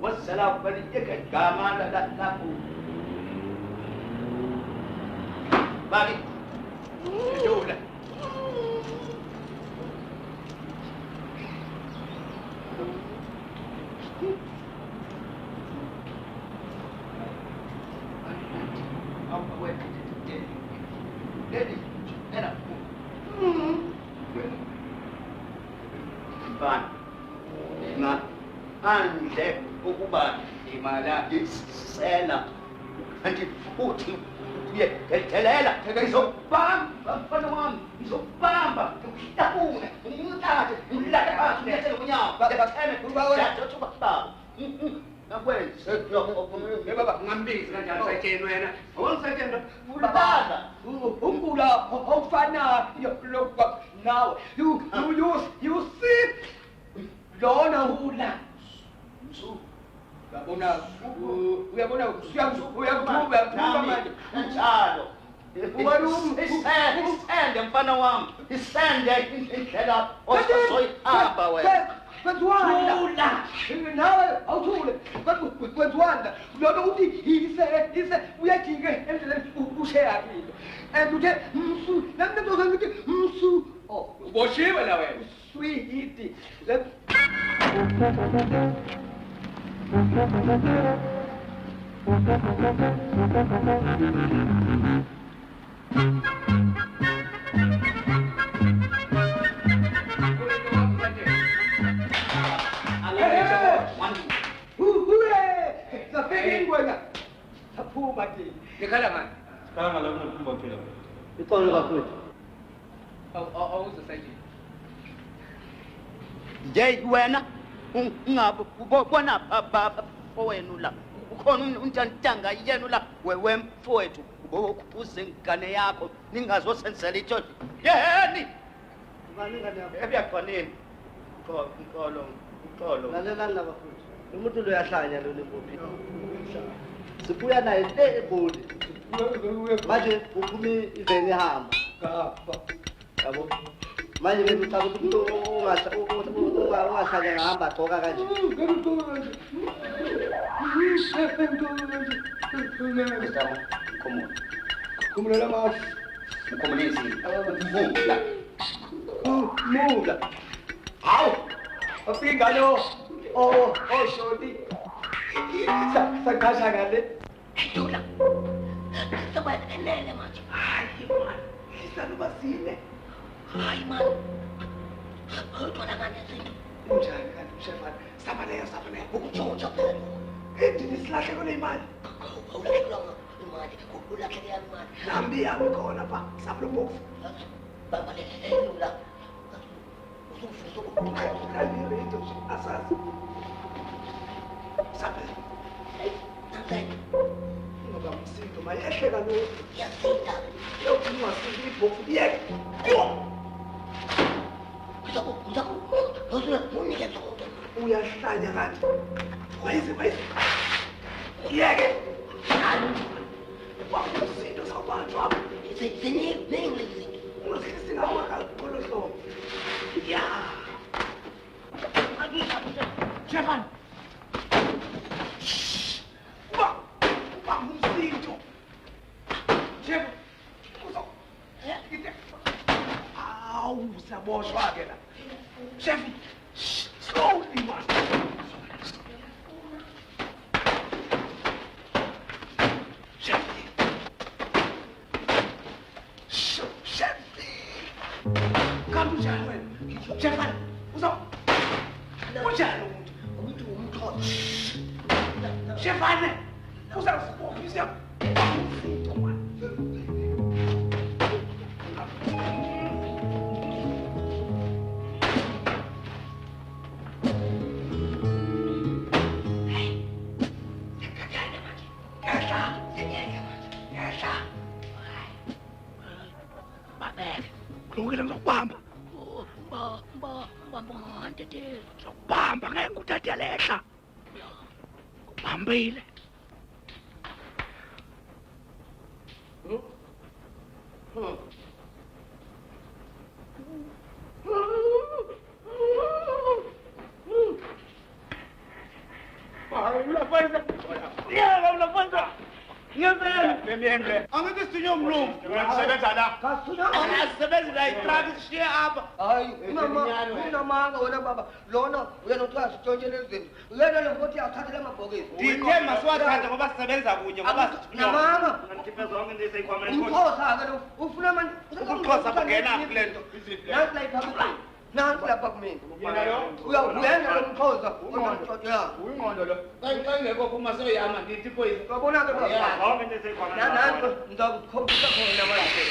Wasala bali igama la. Bali. Yula. Anje ukuba imala isela Anti uthi uyethelela ngizobamba mfana wami ngizobamba ngikuhlakule ngimthathe ngilale phansi ngiyethele kunyawo bathene uyathi ubaba nakwenze baba Ngambizi kanjani sayitsheni wena? awusetshenziswa ulibala umgula awufanayo lokho nawe you see lona hula uyabona uyakuthuba manje njalo isende mfana wami isende indlela ozoyihamba wena kwenziwanda nawe awuthule kwenziwanda lona uthi ise uyajike endleleni usheyakile and uthe msu nami ngizokuthi msu Uboshiwe la wena. sweet Ngikhala ngani? Sikhala la kunophumba phela. Ixolo kakhulu. Awuzosayitsheni. nje wena ungabe ubona baba owenu la ukhona untantanga yenu la wemfowethu ubokuphuze ingane yakho ningazosenzela itshoti yeheni Ngani ngani yakho? ebyaqwaneni uxolo Lalelani labafundi. Umuntu lo uyahlanya lo lephopi. Sibuya naye le eGoli. Manje uphuma iveni ihamba. Yabo. Manje bese ucaba ukuthi ungahlanya ngahamba gcoka kanje. khumula mafu Khumulisi. mula hawu afika lo shoti sakasha ngale Dula. Sabanelele manje. hayi man lisalo basine Hayi man. Uthola ngane izinto. unjani kanti mshefana sabaleka Ukutshotsha phela. endini silahle kule imali Awulahlanga imali. Ulahleke yami imali. nambi yami khona pa sablo box Baba lelula. Usufuza ukukhuluma. kalile into nje asazi sabe Nangabe ngoba umsindo mayehleka lo yasita. yokunywa sindi box yeke uyahlanya kanti wayeze yeke umsindo sawubanjwa ungasikisingawakakolo hlobo ya Stefan uba umsindo Stefan awu saboshwa-ke la chef slowly man chef chef kanjani wena chef unjani umuntu umtholo chef uzasibofisa umsindo man kulungile ngizokubamba ngizokubamba ngeke nguthathe lehla ubambile angithi sinye umlungu uyasebenza la angasebenzi la itraki sishiye apha Hayi, unamanga wena baba. Lona uyanokuthi asitshontshele izinto. Lena levothi yathathela amabhokisi. Ndithe masiwathathe ngoba sisebenza kunye ngoba Namanga. ngiphe zonke into eseyikhwameni Umxhosa ke lo ufuna manje ubuxhosa bungena kule nto Nansi la iphaketheni. nanti lapha kumina uyena lo mkhoza uyingqondo lo kangekho kuma soyama ngithi phoyisa kabona ke baba nanti ngizakukhombisa khona manje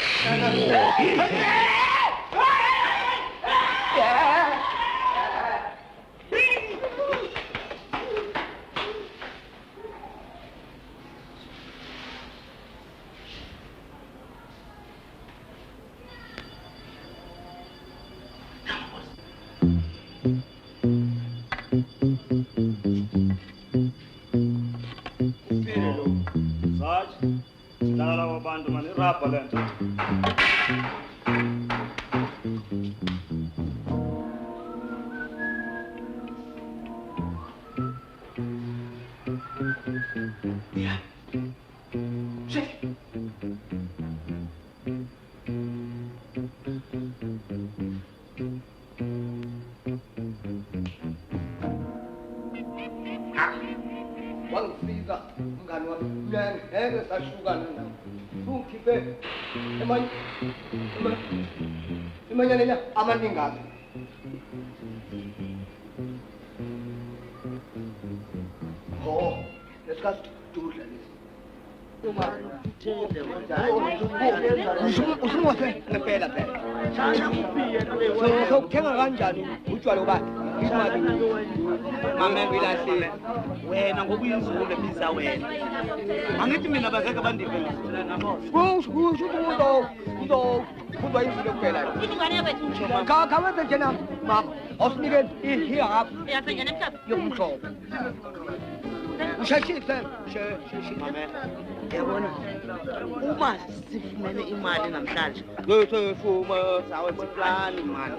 wangifika mngani wami ngeke sahlukana nawe ungikhiphe emanyaneni amaningazi lesikasitudla lesi usungose ngempela phela sokuthenga kanjani utshwala ubani imali mama ngilahlile wena ngoba uyinzulu ebiza wena angithi mina bazeke bandivela uzokuzwa inzulu kuphela kawenze njena mama awusinike ihihapha yokumhlobo usheshise yabona uma sifumene imali namhlanje sefuma sawenza iplani mani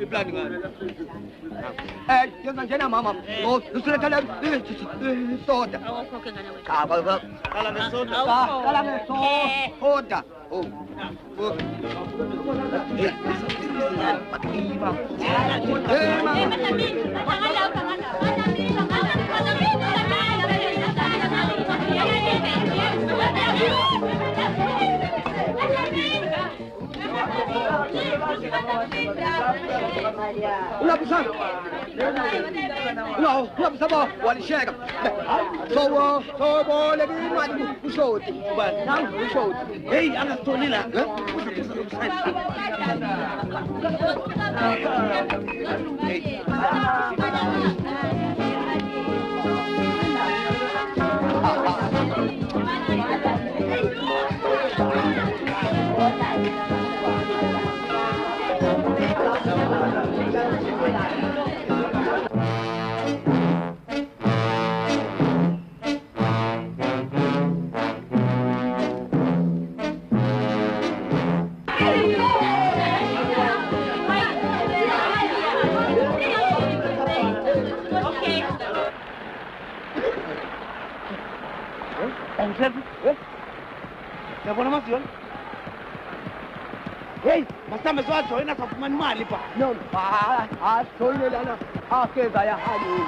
iplani ngani yenza njena mama usulethele isoda qala ngesoda Unapisa baba walisheka so le imali ushoti bani nangu ushoti hey angasitholi la Yabona masiona? Hey, masame siwajoyina safumana imali pha. No, joyine lana akeza yahambile.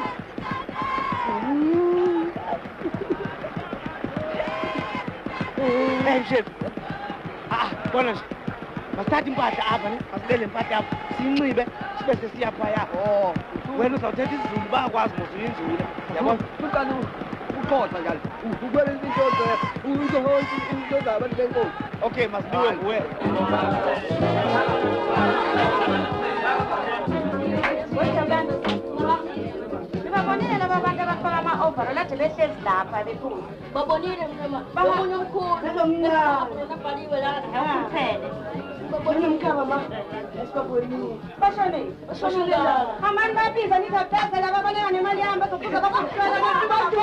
Hey, chef. Bona nje. Masithatha impahla apha ne? Masibele impahla apha. Sinxibe sibe sesiya phaya. Wena uzawuthetha isiZulu bayakwazi mos uyinzulu. Yabona? Uqala uqotha njalo. Ubele into into zabantu benkosi. Okay, masibiwe nguwe. Babonile laba bantu abafaka ama-overall ade behlezi lapha bephuma. Babonile mama. Babonile omkhulu. Baboniwe la akuphele. Babonile umkhaba ma. Esibabonile. Bashone. Bashone la. Hamani babiza nizopheza laba abonela nemali yami bazokuza bakuhlola abantu.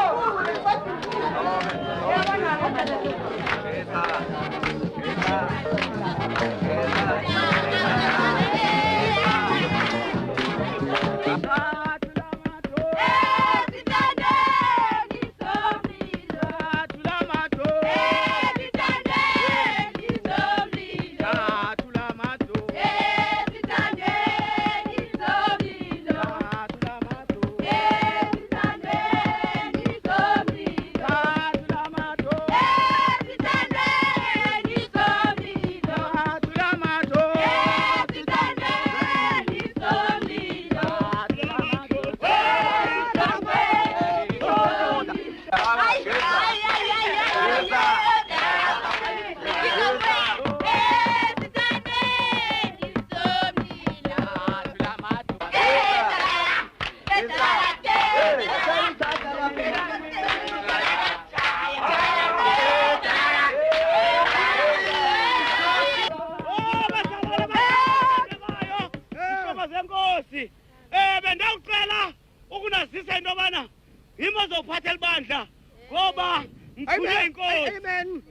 into bana yimo zophathela ibandla ngoba ngifuna inkosi. Amen.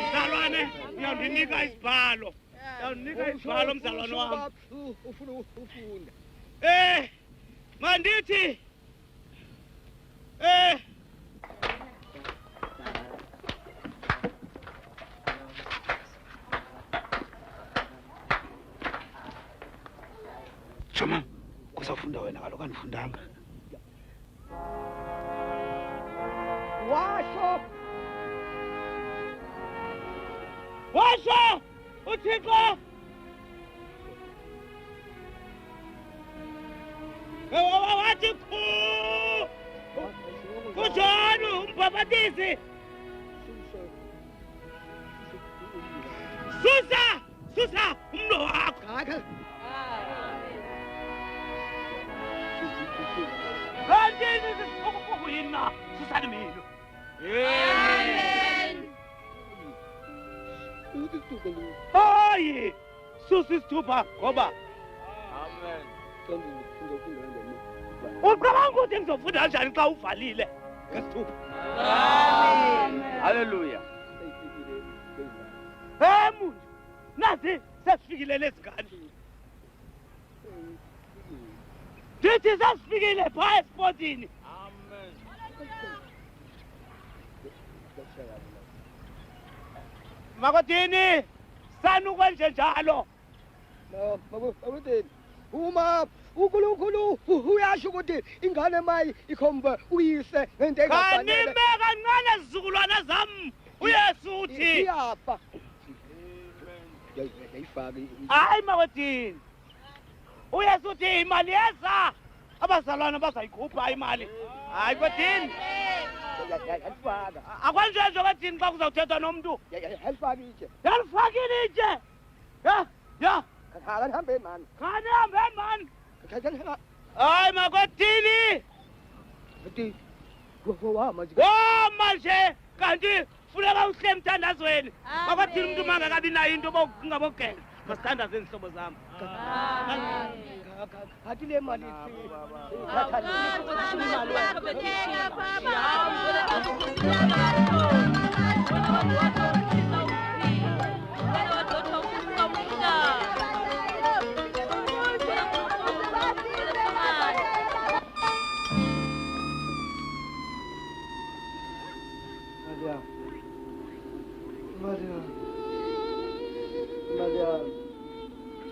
Mzalwane, ngiyawunika isibhalo. Ngiyawunika isibhalo mzalwane wami. Ufuna ufunda. Mandithi Chama, kusafunda wena kaloku andifundanga. Washo! Uthixo! Wathi khu! Kujani umbhabhatisi? Susa umlo wakho. Kanti ukuyina susani mina. Amen. Hayi, susi isithupha ngoba. Amen. Uqabanga ukuthi ngizofunda kanjani xa uvalile ngesithupha? Amen. Hallelujah. Muntu, nazi sesifikile lezingane. Ndithi sesifikile phaa esportini. Amen. Makotini, sanukwenje njalo. Makotini, uma uNkulunkulu uyasho ukuthi ingane mayi ikhomba uyise ngento engafanele. Kanime kancane zizukulwana zami. uYesu uthi iyafa. Yayifaka. Hayi makotini. uYesu uthi imali yeza. Abazalwana bazayikhupha imali. Hayi kodini. Yayifaka. Akwenje kodini xa kuzawuthethwa nomuntu. Yayifaka itshe. Yalifakile itshe. Ya. Khanihambe man. Khanihambe man. Hayi makotini. Uthi wama manje kanti funeka uhle emthandazweni. Makotini umuntu mangakabi nayo into ngabogela. Masithandaze izihlobo zami. Hathi le mali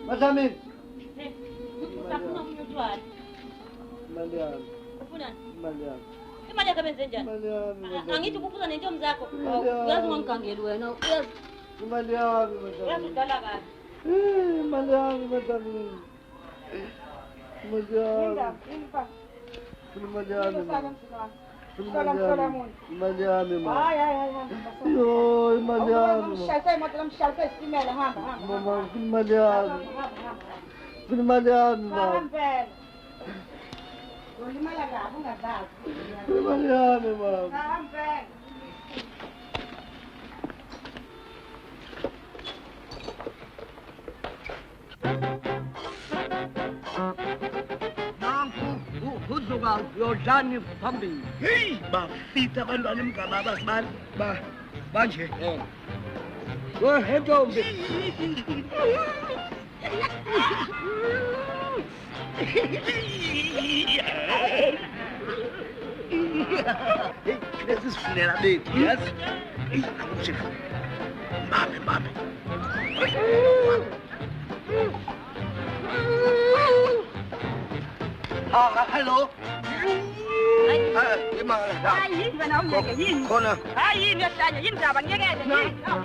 Masamin. Imali yakho benze njani? Angithi ukuphuza nentombi zakho. Uyazi ungangangeli wena. Uyazi. Imali yami Uyazidala kahle. Imali yami Masamin. Imali yami. Imali yami. Imali yami ma. Yo, imali yami. Mshayise isimela hamba. Mama, imali yami. Imali yami ma. Ulimala kabi ungazazi. Imali yami ma. Hambe. Uzuka yodlani phambili. Hey, bafitha abantwana emgama abasibali. Manje. Wentombi. Lesi sifunela bethu, yazi? Akuthi mame. Hello. Hayi, wena umyeke yini? Khona. Hayi yini ehlanya, yini ndaba ngiyekele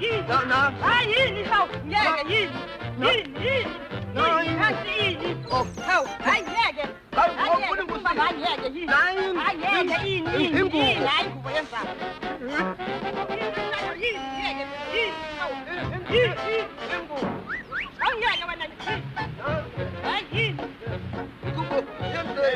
yini? Na. Hayi yini hawu, ngiyeke yini? Yini? Yini? Oh, hawu. Hayi ngiyeke. Hayi ngiyeke yini? Hayi ngiyeke yini? Ingubo. Hayi ingubo yenzaba. Yini ngiyeke yini? Hawu. Yini? Ingubo. Hawu ngiyeke wena. Hayi yini? Ingubo yenze.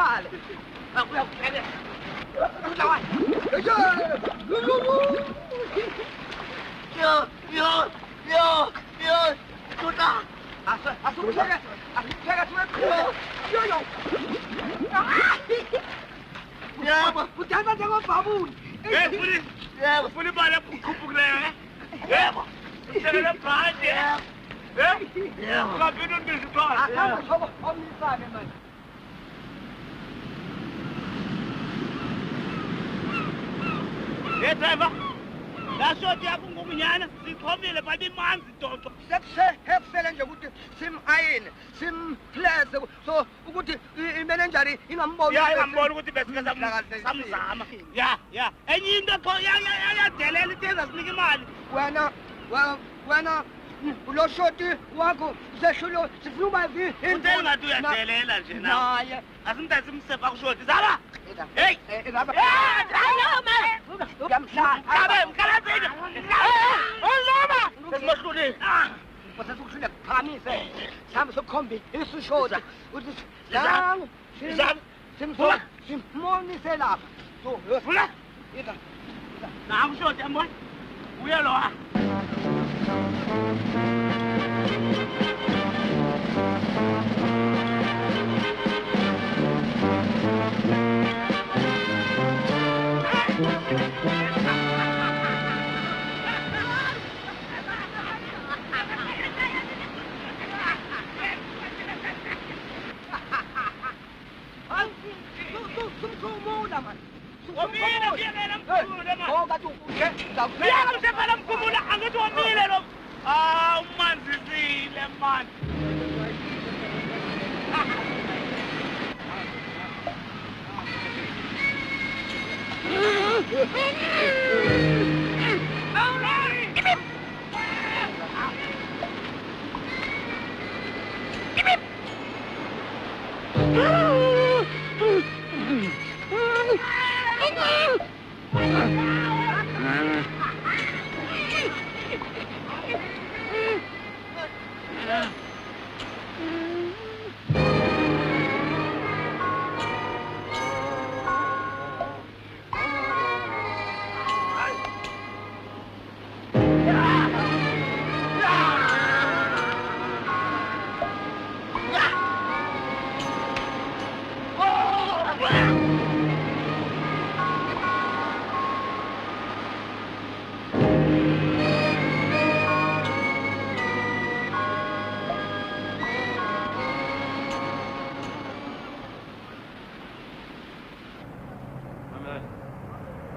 Dale. Hey driver, la shoti yakho ngumunyana sichomile bathi manzi dodo. Sekusele nje ukuthi sim-ayine simplese so ukuthi imanejari ingamboni ingamboni ukuthi besike samzama ya enye into kho yadelela itenza sinike imali wena lo shoti wakho seshulo sifuna uba utengathi uyadelela nje naye asimthathe simsefa kushoti zaba hey zaba Sasukushila kuphamise sihambe sokukhombi isishoti ukuthi simmonise lapha vula nangu shoti yambona uye lowa umanzisile man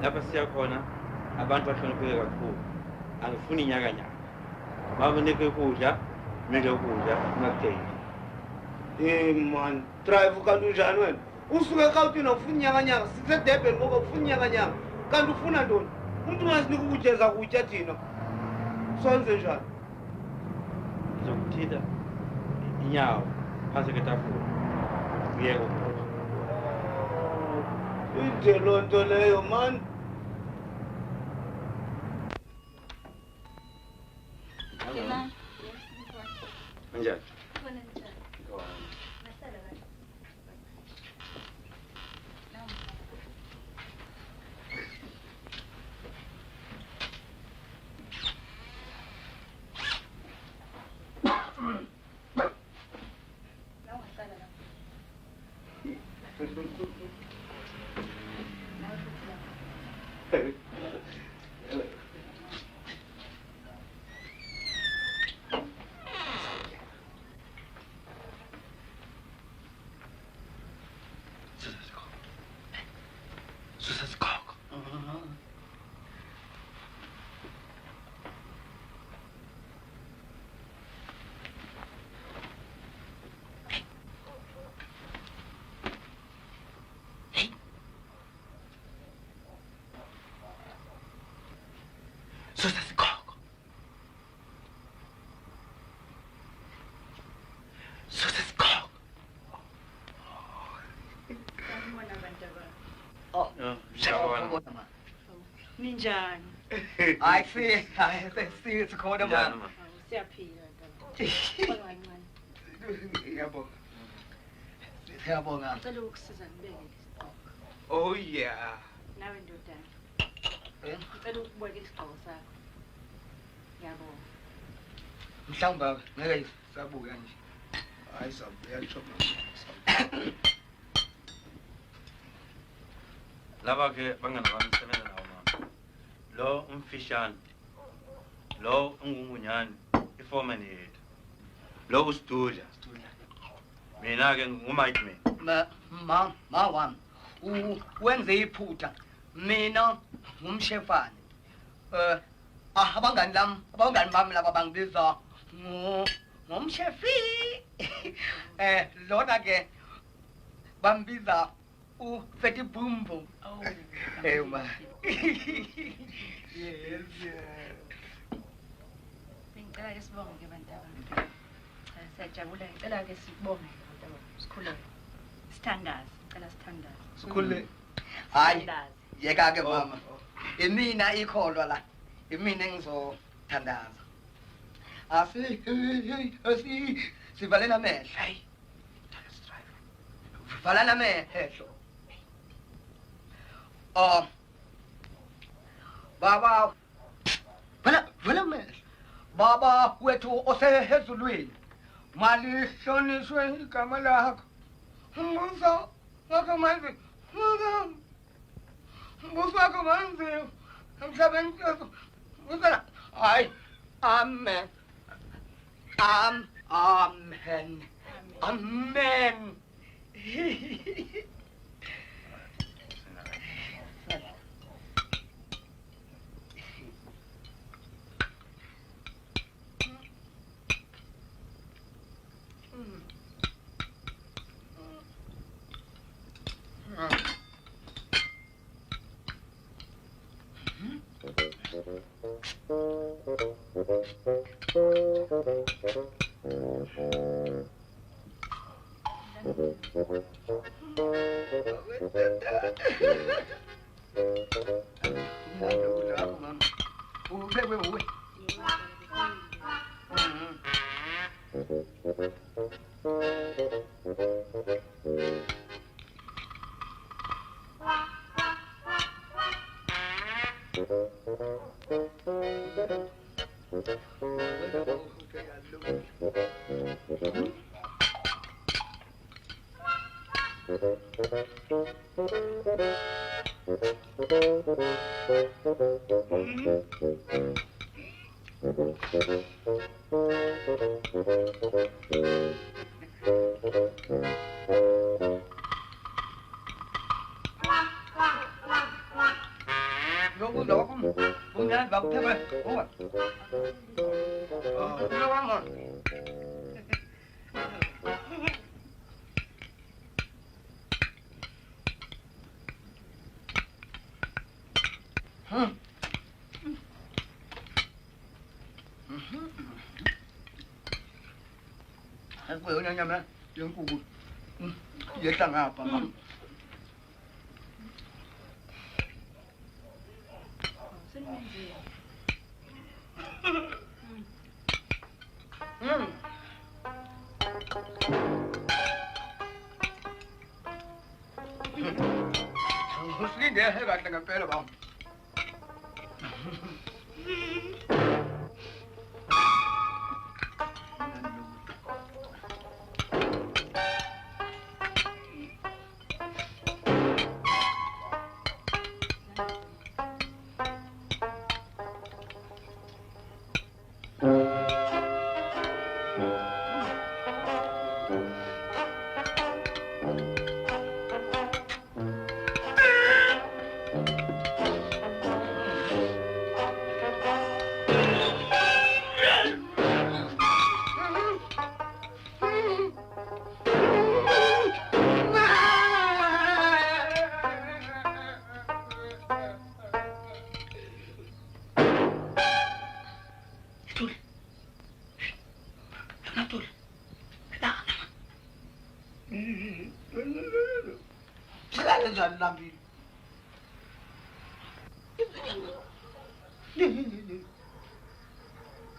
lapha siyakhona abantu bahlonipheke kakhulu angifuni inyakanyaka babanike ukudla kumele ukudla ungakuthengi man drive kanti unjani wena usuke eGauteng ufuna inyakanyaka sisedurban ngoba ufuna inyakanyaka kanti ufuna ntoni umuntu ungazinika ukutya eza kutya thina sonze njani ngizokuthitha inyawo phasi kwetafula uyeke ukudla ide loo nto leyo man Anjani? Ninjani? I see it's called a man. Siyaphila. Yabo. Ngiyabonga. Ngicela ukusiza ngibeke isigqoko. Oh yeah. Nawe ndodana. Ngicela ukubeka isigqoko sakho. Ngiyabonga. Mhlawumbe ngeke sabuka nje. Hayi sabuya chopa. Laba ke bangana bami sebenza nawo mama. Lo umfishane. Lo ungungunyani iforeman yethu. Lo uStudla. Mina ke ngumite man. Ma wami. Wenze iphutha. Mina ngumshefane. Abangani bami laba bangibiza ngumshefi. Lona ke bambiza uFetty Boom Boom. Oh ma. Yes. Ngicela ke sibonge ke bantwana. Siyajabula ngicela ke sibonge bantwana. Sikhuleke. Sithandaze, ngicela sithandaze. Sikhule. Hayi. Yeka ke mama. Imina ikholwa la. Imina engizothandaza. Sivalena amehlo. Hayi. Valana amehlo. Baba. Vala amehlo. Baba wethu osehezulwini. Mali hlonishwe igama lakho. Mbuso wakho manje. Mbuso wakho manje. Emhlabeni wethu. Mbuso hayi. Amen. Amen. Amen. Aku nyamnya yang kubu. Ya tengah apa mam? Mesti dia hebat dengan pera bang.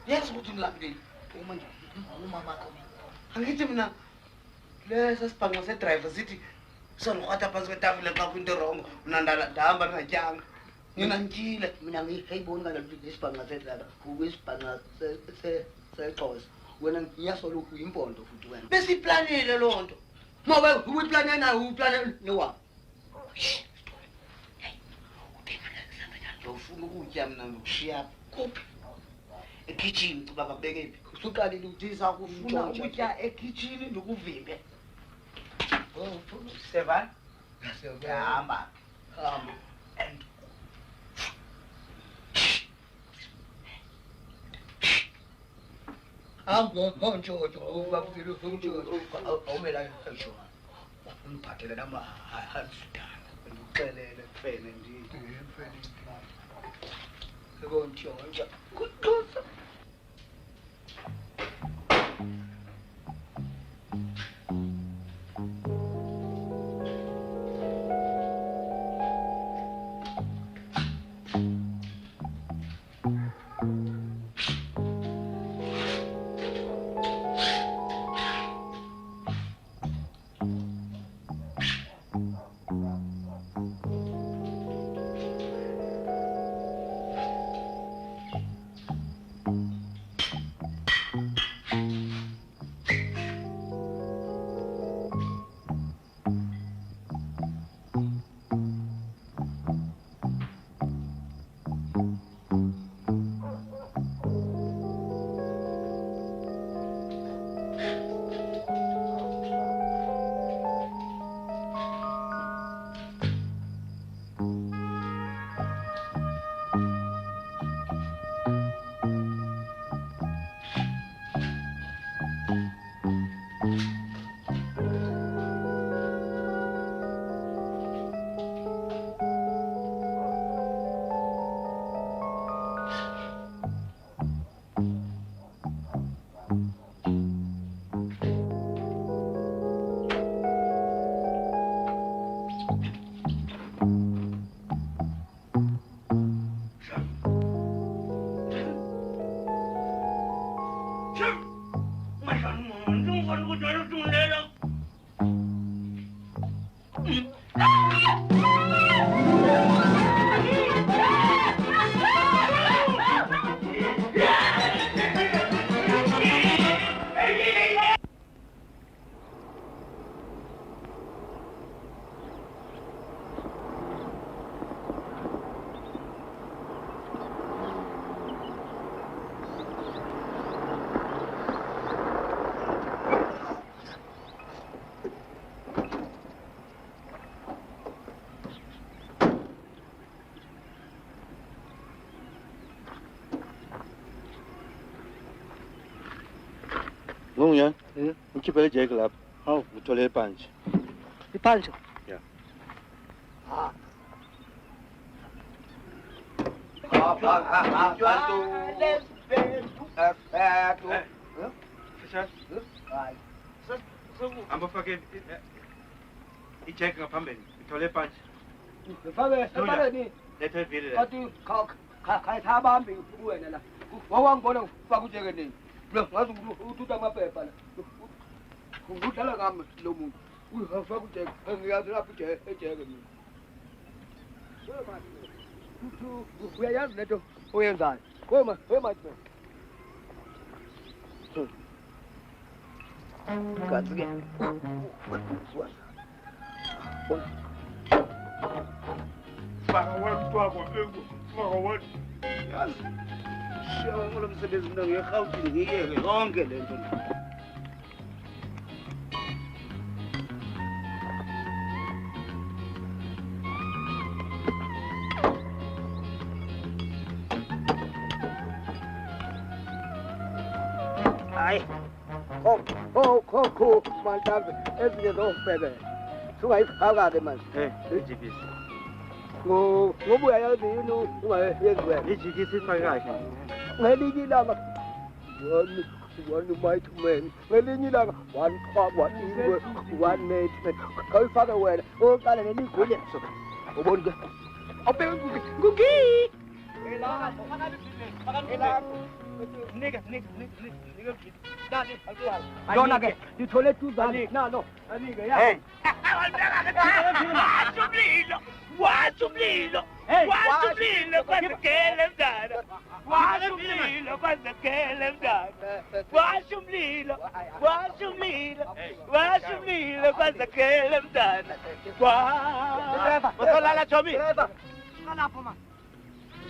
Yes, betul lah ni. Umanja, umama kami. Angin cemina, Lesa sibhanqa se-driver sithi songikrwatha phantsi kwetafile xa kwinto erongo mna ndahamba ndingatyanga nina ntyile mina ngiyiboni kanti isibhanqa sedlala ukwisibhanqa sexhosa wena ngiyasola uyimpondo futhi wena besiyiplanile loo nto nobe uyiplane nayo uyiplane nowami ndofuna ukutya mna ndikushiya kuphi ekhitshini kuba bakubeke phi usuqalile uthi ndizakufuna ukutya ekhitshini ndikuvimbe Sevan hamba and Ontshotsho ubabusile ontshotsho awumela esho umphathele nama hasidana ndikuxelele kufene ndithi sekontshontsha kuxosa Ngomnyana, ukhiphele ijeki lapha. Hawu, uthole ipantshi. Ipantshi? Ya. Hamba ufake ijeki ngaphambili. Uthole ipantshi. Ngifake Letha ivili la. Kathi khayithabambi wena la. Wawangibona ufaka ujeke nini? Lo ngazi uthutha amaphepha la. Udlala ngami lo muntu. Uyafaka ujeke. Ngiyazi lapha ejeke mina. Uyayazi lento oyenzayo. Wema mathi. Kazi ke. Lo msebenzi mna ngiyerhawutini ngiyeke yonke le nto. Hayi. Kho manje ezinye zofeke. Sungayifaka-ke manje. I-GPS. Ngoba uyayazi yini ungayenzi wena. I-GPS ifake kahle. Ngelinye ilanga one mighty man. Ngelinye ilanga one club, one ingwe, one mate man. Khawuyifake wena. Oqala neligule. Ubona ke. Awubheke nguki. Lona ke ngithole tuzane nalo anike ya Hey. Washa umlilo kwazekele mdala. Washa umlilo kwazekele mdala. Washa umlilo kwazekele mdala. Masolala Tommy. Suka lapho man.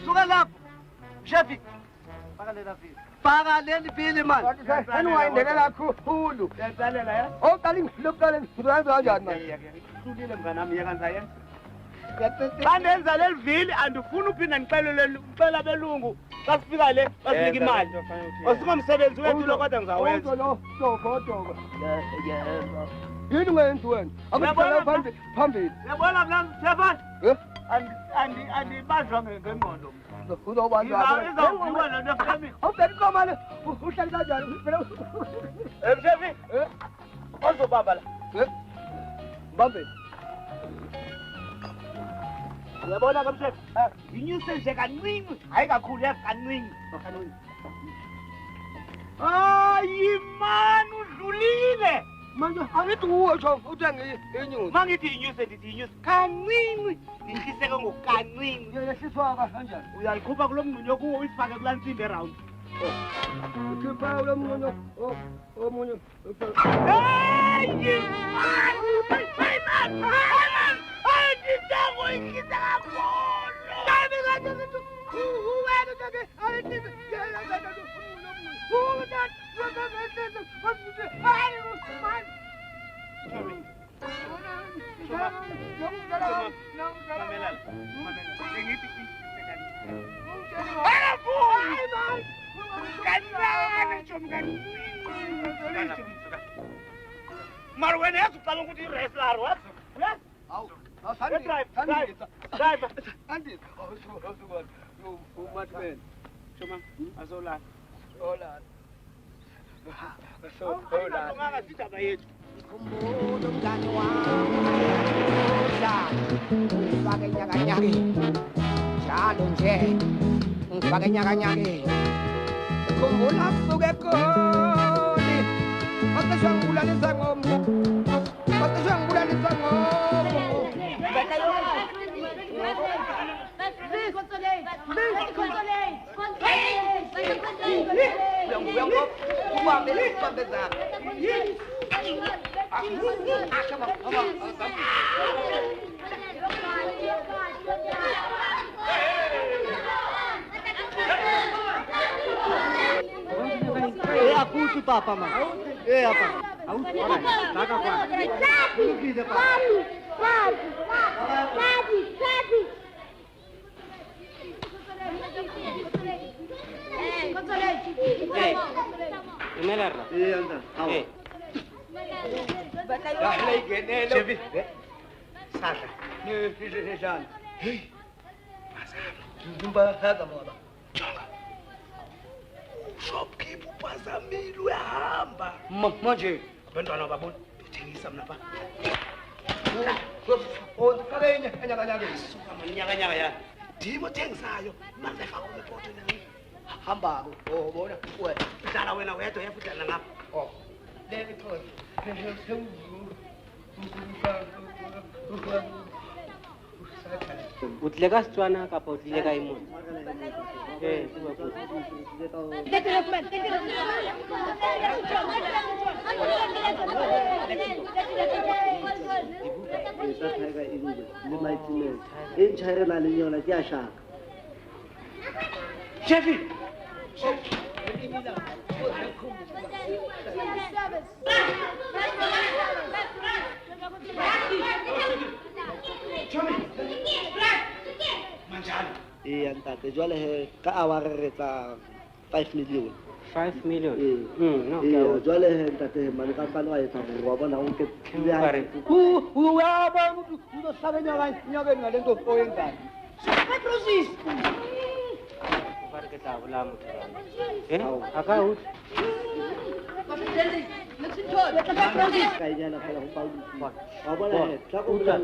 Suka lapho. Shefi. Paka leli bili man. Eniwayindelela kakhulu. Yazalela ya. Awuqali lokuqala ngizoyenza kanjani man? Sulile mnganami yakanza yena. Xa ndenza leli vili andifuni uphinda ngicela belungu xa sifika le basinika imali osingomsebenzi wethu lo kodwa ngizawenza Doko. Yini wenzi wena? Akuhlala phambili. Yabona mna Stefan andibanjwa ngengqondo Uzobanjwa. izawuziwa le nto Femi Awuqali le uhlala kanjani? Femi ozobamba la Mbambe. uyabona ke mshefu inyuse nje kancinci hayi kakhulu kancinci hayi man udlulile Manje angithi kuwe nje uthi ngiyinyuze. mangithi inyuse ndithi inyuse kancinci ndihlise ke ngokancinci Yehliswa kanjani? uyalikhupha kulo mngqunyo kuwo uyifake kulaa ntsimbi erawundi Ukhipha lo munye omunye. hayi man ayidingo ikhisa kakhulu mara wena yazi uqala ukuthi i-wrestler wazi driver Andy, umatman. Chuma, azolala. Olala. Awunganga sidaba yethu. Khumbulo mngani wami. Ungifake nyakanyake. Njalo nje. Ungifake nyakanyake. Khumbula kusuke khona. Mase ngibulala ngombo. Mase ngibulala ngombo. Akuti papa ma. Apa? Auti. Taka kwa. Kulukile papa. Imelarra. anda. Hawa. Dahil ganelo. Chevi. Sasa. Nishan. Hey. Zumba hada moda. Jonga. Shopkeeper uphazamile uyahamba. Manje Abantwana babona uthengisa mna pha. kake nyakanyake. Suka manyakanyaka ya. Ndimo thengisayo. Manje faka umepoto nami. Hamba bona wena. Udlala wena wedwa uyafudlala ngapha. Oh. Leli khona. o tlile ka Setswana kapa o tlile ka Imong? Chefi. Ntate jwale he ka awara re tsa 5 million. 5 million. No. Jwale he ntate mane ka palo a etsa gore wa bona o ke Uya ba uzo sabe nyaka ngalento oyenzani. Patrosis. Fare ke tla bola motho. Aka o ka inyana fela go paulu. Wa bona he tla go tla.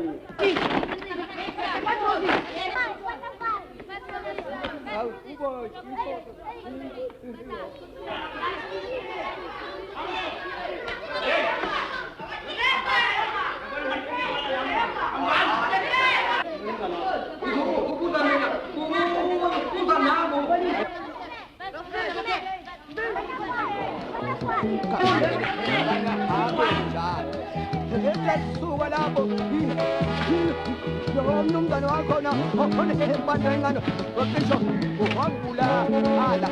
Suka lapho umnumzane wakhona okhonehembandengano wakisho uhambula ala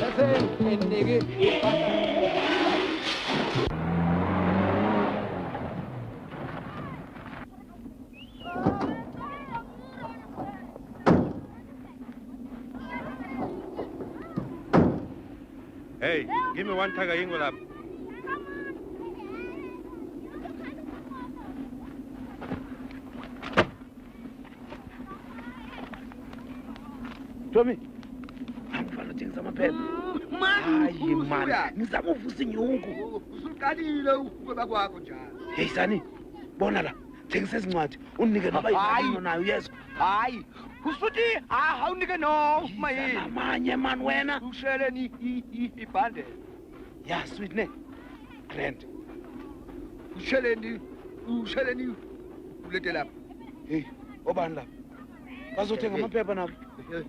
esenginike Hey, give me one tiger ingo lapho. Tommy, angifana uthengisa amaphepha. Hayi man, ngizama uvusa inyungu. Usuqalile ukuba kwakho njalo. Hey sani, bona la, thengisa izincwadi, unike noba yini nayo yezwa. Hayi, usuthi awunike no mayini. Amanye man wena. Usheleni ibhande. Ya sweet ne. Grand. Usheleni ulethe lapha. Hey, obani lapha? Bazothenga amaphepha nabo.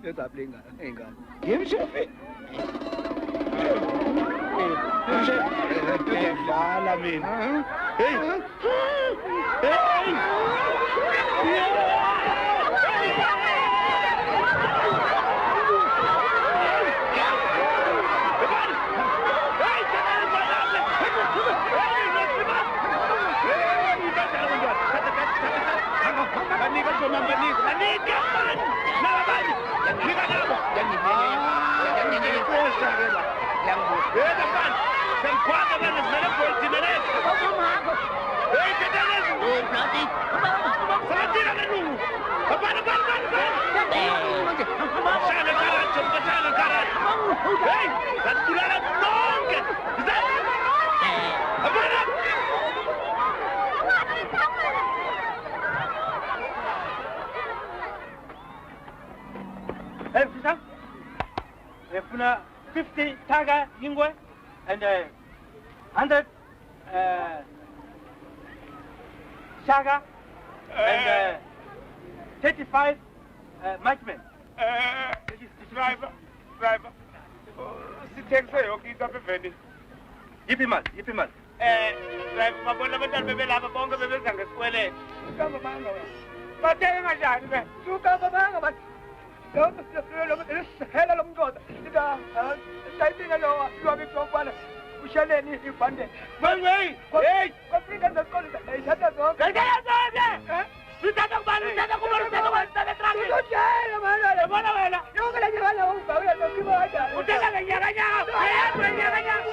Ezablenga engane. Yemshefi. Dala mina. Hey. Hey. Hey, Fisa, we 50 tiger ingwe and 100 shaga and 35 matchmen. Driver, sithengise yonke into apha eveni. Yiphi imali? Driver, babona abantwana bebelapha bonke bebeza ngesikwelete. Ukamba banga wena. Bathenga kanjani ke? Ukamba banga bathi. Hela lo mndoda. Nida sayibina lo lwabi kokwana. Usheleni ibhande. Hey! Kwafika zesikole ezithatha zonke. Ngeke zonke. Uthatha kubani, uthatha kubani, uthatha kubani, uthatha traffic. Uzotshela manje. Yabona wena. Yonke le nyanga ubhawula nokiba kanjani. Uthatha ngenyakanyaka. Uyezwa ngenyakanyaka.